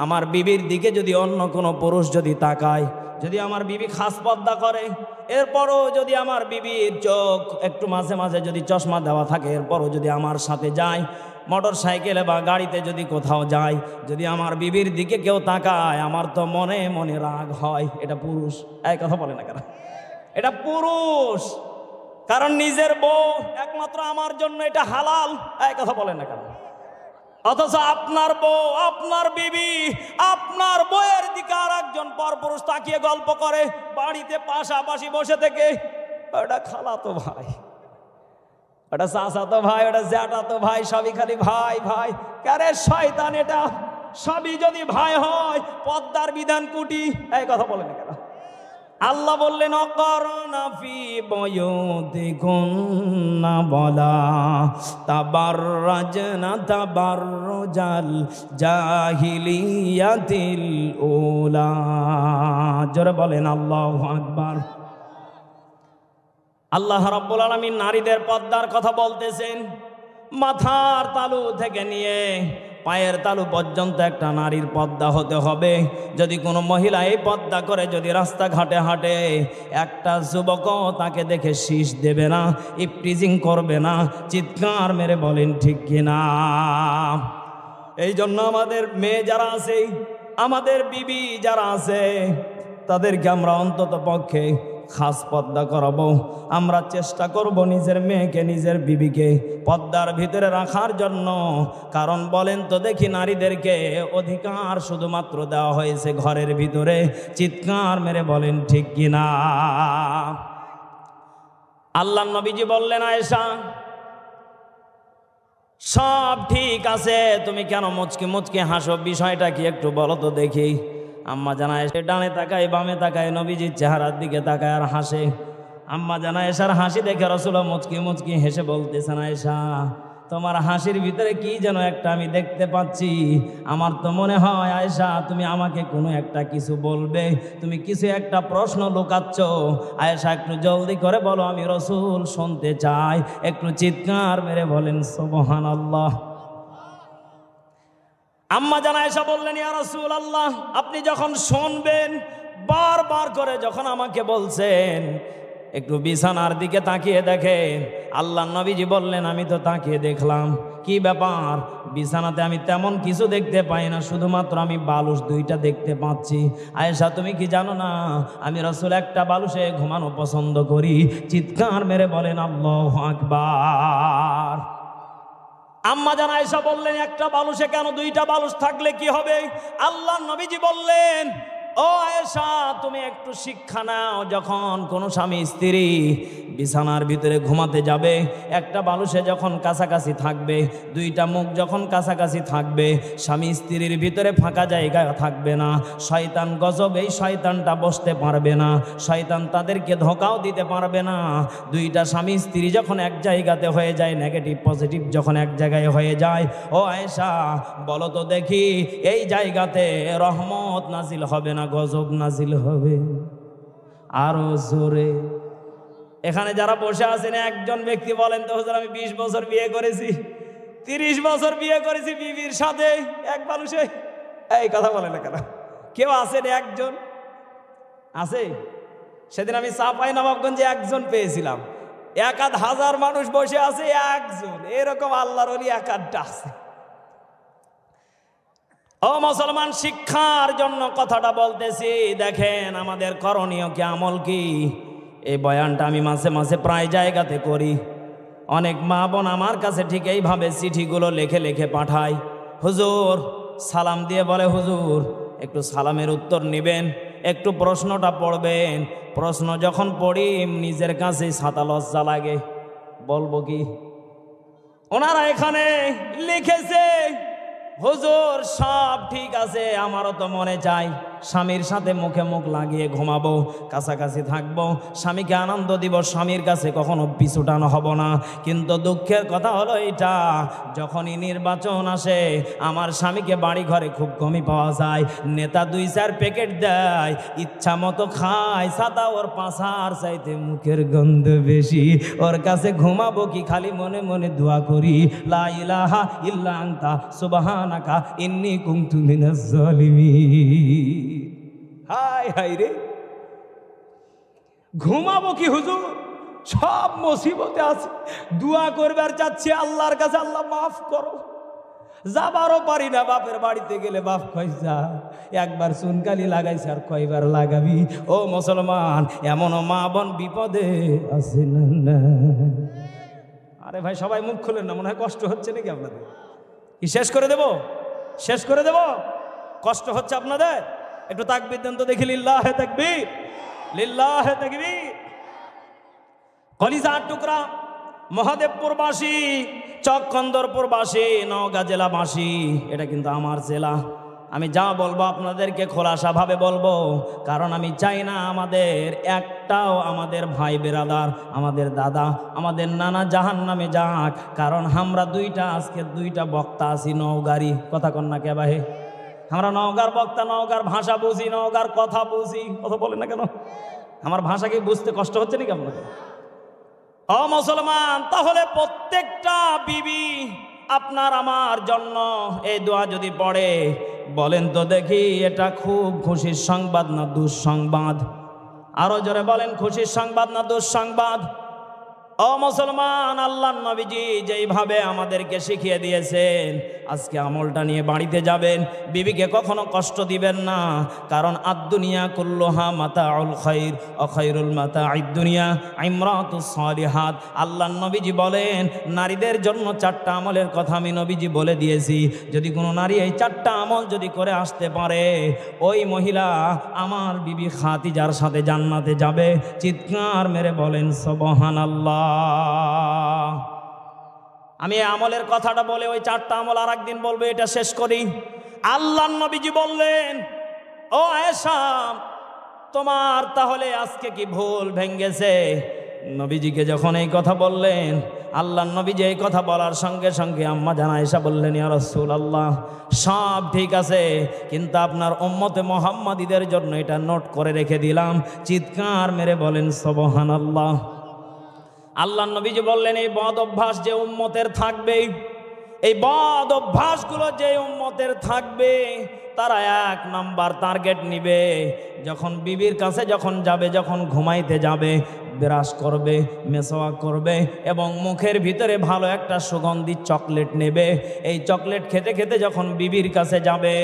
আমার বিবির দিকে যদি অন্য কোনো পুরুষ যদি তাকায়, যদি আমার বিবি খাস পর্দা করে, এরপরও যদি আমার বিবির চোখ একটু মাঝে মাঝে যদি চশমা দেওয়া থাকে, এরপরও যদি আমার সাথে যায়, মোটর সাইকেলে বা গাড়িতে যদি কোথাও যায়, যদি আমার বিবির দিকে কেউ তাকায়, আমার তো মনে মনে রাগ হয়। এটা পুরুষ। এই কথা বলে না কেন? এটা পুরুষ। কারণ নিজের বউ একমাত্র আমার জন্য এটা হালাল। এই কথা বলে না কেন? অথচ আপনার বউ, আপনার বিবি, আপনার বউয়ের দিকে আর একজন পরপুরুষ তাকিয়ে গল্প করে বাড়িতে পাশাপাশি বসে থেকে। ওটা খালাতো ভাই, ওটা চাচাতো ভাই, ওটা জ্যাঠাতো ভাই, সবই খালি ভাই ভাই। আরে শয়তান, এটা সবই যদি ভাই হয় পদ্মার বিধান কুটি, এই কথা বলেন কেন? আল্লাহ বললেন অকরনা ফি বুয়ুতিকুন্না ওয়ালা তাবাররাজনা তাবাররুজাল জাহিলিয়াতিল উলা। জোরে বলেন আল্লাহু আকবার। আল্লাহ রাব্বুল আলামিন নারীদের পর্দার কথা বলতেছেন। মাথার তালু থেকে নিয়ে পায়ের তালু পর্যন্ত একটা নারীর পর্দা হতে হবে। যদি কোনো মহিলা এই পর্দা করে যদি রাস্তাঘাটে হাঁটে, একটা যুবকও তাকে দেখে শীষ দেবে না, ইফটিজিং করবে না। চিৎকার মেরে বলেন ঠিক কিনা? এই জন্য আমাদের মেয়ে যারা আছে, আমাদের বিবি যারা আছে, তাদেরকে আমরা অন্তত পক্ষে খাস পর্দা করাবো। আমরা চেষ্টা করব নিজের মেয়েকে, নিজের বিবিকে পর্দার ভিতরে রাখার জন্য। কারণ বলেন তো দেখি, নারীদেরকে অধিকার শুধুমাত্র দেওয়া হয়েছে ঘরের ভিতরে। চিৎকার মেরে বলেন ঠিক কিনা? আল্লাহ নবীজি বললেন, আয়েশা সব ঠিক আছে, তুমি কেন মুচকি মুচকি হাসো? বিষয়টা কি একটু বলো তো দেখি। আম্মা জান আয়েশা ডানে তাকায় বামে তাকায়, নবীজির চেহারার দিকে তাকায় আর হাসে। আম্মা জান আয়েশার হাসি দেখে রাসূলুল্লাহ মুচকি মুচকি হেসে বলতেছেন, আয়েশা তোমার হাসির ভিতরে কি যেন একটা আমি দেখতে পাচ্ছি। আমার তো মনে হয় আয়েশা তুমি আমাকে কোনো একটা কিছু বলবে, তুমি কিছু একটা প্রশ্ন লুকাচ্ছ। আয়েশা একটু জলদি করে বলো, আমি রাসূল শুনতে চাই। একটু চিৎকার মেরে বলেন সুবহানাল্লাহ। আম্মা জান আয়েশা বললেন, ইয়া রাসূলুল্লাহ আপনি যখন শুনবেন, বারবার করে যখন আমাকে বলছেন, একটু বিছানার দিকে তাকিয়ে দেখেন। আল্লাহ নবীজি বললেন, আমি তো তাকিয়ে দেখলাম। কি ব্যাপার? বিছানাতে আমি তেমন কিছু দেখতে পাই না, শুধুমাত্র আমি বালুস দুইটা দেখতে পাচ্ছি। আয়েশা তুমি কি জানো না, আমি রাসূল একটা বালুসে ঘুমানো পছন্দ করি। চিৎকার মেরে বলেন আল্লাহু আকবার। আম্মা জান আয়েশা বললেন, একটা বালুসে কেন, দুইটা বালুস থাকলে কি হবে? আল্লাহ নবীজি বললেন, ও আয়েশা তুমি একটু শিক্ষা নাও। যখন কোনো স্বামী স্ত্রী বিছানার ভিতরে ঘুমাতে যাবে, একটা বালুসে যখন কাছাকাছি থাকবে, দুইটা মুখ যখন কাছাকাছি থাকবে, স্বামী স্ত্রীর ভিতরে ফাঁকা জায়গা থাকবে না। শয়তান গজব, এই শয়তানটা বসতে পারবে না, শয়তান তাদেরকে ধোঁকাও দিতে পারবে না। দুইটা স্বামী স্ত্রী যখন এক জায়গাতে হয়ে যায়, নেগেটিভ পজিটিভ যখন এক জায়গায় হয়ে যায়, ও আয়েশা বলো তো দেখি, এই জায়গাতে রহমত নাজিল হবে না গজব নাজিল হবে? আরো জোরে। এখানে যারা বসে আছেন একজন ব্যক্তি বলেন তো, হুজুর আমি 20 বছর বিয়ে করেছি, 30 বছর বিয়ে করেছি বিবির সাথে এক বালুসে। এই কথা বলে না কেন? কেউ আছেন? একজন আছে? সেদিন আমি চাঁপাইনবাবগঞ্জে একজন পেয়েছিলাম, 1000 মানুষ বসে আছে, একজন। এরকম আল্লাহর ওলি 1-8টা আছে। ও মুসলমান, শিক্ষার জন্য কথাটা বলতেছি। দেখেন আমাদের করণীয় কি, আমল কি? এই বয়ানটা আমি মাঝে মাঝে প্রায় জায়গাতে করি। অনেক মা বোন আমার কাছে ঠিক এইভাবে চিঠিগুলো লিখে লিখে পাঠায়। হুজুর সালাম দিয়ে বলে, হুজুর একটু সালামের উত্তর নেবেন, একটু প্রশ্নটা পড়বেন। প্রশ্ন যখন পড়ি নিজের কাছে ছাতা লজ্জা লাগে, বলবো কি? ওনারা এখানে লিখেছে, হুজুর সব ঠিক আছে, আমারও তো মনে চাই স্বামীর সাথে মুখে মুখ লাগিয়ে ঘুমাবো, কাছাকাছি থাকবো, স্বামীকে আনন্দ দিব, স্বামীর কাছে কখনো পিছুটানো হব না। কিন্তু দুঃখের কথা হলো এটা, যখনই নির্বাচন আসে আমার স্বামীকে বাড়ি ঘরে খুব কমই পাওয়া যায়। নেতা 2-4 প্যাকেট দেয়, ইচ্ছা মতো খায়, ছাতা ওর পাছার চাইতে মুখের গন্ধ বেশি। ওর কাছে ঘুমাবো কি, খালি মনে মনে দোয়া করি, লা ইলাহা ইল্লা আনতা সুবহানাকা ইন্নী কুনতু মিনাজ জালিমিন। হায় হায় রে, ঘুমাবো কি হুজুর? সব মুসিবতে আছে, দোয়া করবার যাচ্ছি আল্লাহর কাছে, আল্লাহ মাফ করো। যাবারও পারি না, বাপের বাড়িতে গেলে বাপ কইসা একবার চুনকালি লাগাইছে আর কয়বার লাগাবি? ও মুসলমান, এমনও মা বোন বিপদে আছে না। আরে ভাই সবাই মুখ খুলেন না, মনে হয় কষ্ট হচ্ছে নাকি আপনাদের? কি শেষ করে দেব? শেষ করে দেব? কষ্ট হচ্ছে আপনাদের? একটু তাকবীর দেন তো দেখি, লিল্লাহে তাকবীর, লিল্লাহে তাকবীর। কলিজার টুকরা, মহাদেবপুরবাসী, চকন্দরপুরবাসী, নওগাঁ জেলাবাসী, এটা কিন্তু আমার জেলা। আমি যা বলবো আপনাদেরকে খোলাসাভাবে বলবো, কারণ আমি চাই না আমাদের একটাও আমাদের ভাই বেরাদার, আমাদের দাদা, আমাদের নানা জাহান্নামে যাক। কারণ আমরা আজকে দুইটা বক্তা আছি নওগাঁরই। কথা কন্যা কে বাহে, আমরা নওগাঁর বক্তা, নওগাঁর ভাষা বুঝি, নওগাঁর কথা বুঝি। কথা বলেন না কেন? আমার ভাষা কি বুঝতে কষ্ট হচ্ছে নাকি আপনাদের? ও মুসলমান, তাহলে প্রত্যেকটা বিবি আপনার আমার জন্য এই দোয়া যদি পড়ে, বলেন তো দেখি এটা খুব খুশির সংবাদ না দুঃসংবাদ? আরো জোরে বলেন, খুশির সংবাদ না দুঃসংবাদ? ও মুসলমান, আল্লাহর নবীজি যেইভাবে আমাদেরকে শিখিয়ে দিয়েছেন, আজকে আমলটা নিয়ে বাড়িতে যাবেন, বিবিকে কখনো কষ্ট দিবেন না। কারণ আদ-দুনিয়া কুল্লুহা মাতাউল খাইর ওয়া খায়রুল মাতাঈদ দুনিয়া ইমরাতুস সালিহাত। আল্লাহর নবীজি বলেন, নারীদের জন্য 4টা আমলের কথা আমি নবীজি বলে দিয়েছি। যদি কোনো নারী এই 4টা আমল যদি করে আসতে পারে, ওই মহিলা আমার বিবি খাদিজার সাথে জান্নাতে যাবে। চিৎকার মেরে বলেন সুবহানাল্লাহ। আমি আমলের কথাটা বলে ওই 4টা আমল আর একদিন বলবো, এটা শেষ করি। আল্লাহর নবীজি বললেন, ও আয়েশা, তোমার তাহলে আজকে কি ভুল ভেঙ্গেছে? নবীজিকে যখন এই কথা বললেন, আল্লাহর নবীজি এই কথা বলার সঙ্গে সঙ্গে আম্মা জান আয়েশা বললেন, ইয়া রাসূলুল্লাহ, সব ঠিক আছে, কিন্তু আপনার উম্মতে মুহাম্মাদীদের জন্য এটা নোট করে রেখে দিলাম। চিৎকার মেরে বলেন সুবহানাল্লাহ। আল্লাহর নবীজি বললেন, এই বদ অভ্যাস যে উম্মতের থাকবে, এই বদ অভ্যাসগুলো যে উম্মতের থাকবে, তারা 1 নাম্বার টার্গেট নিবে। যখন বিবির কাছে যখন যাবে, যখন ঘুমাইতে যাবে, ব্রাশ করবে, মেসওয়াক করবে এবং মুখের ভিতরে ভালো একটা সুগন্ধি চকলেট নেবে। এই চকলেট খেতে খেতে যখন বিবির কাছে যাবে,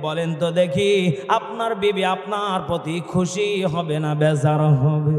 বলেন তো দেখি আপনার বিবি আপনার প্রতি খুশি হবে না বেজার হবে?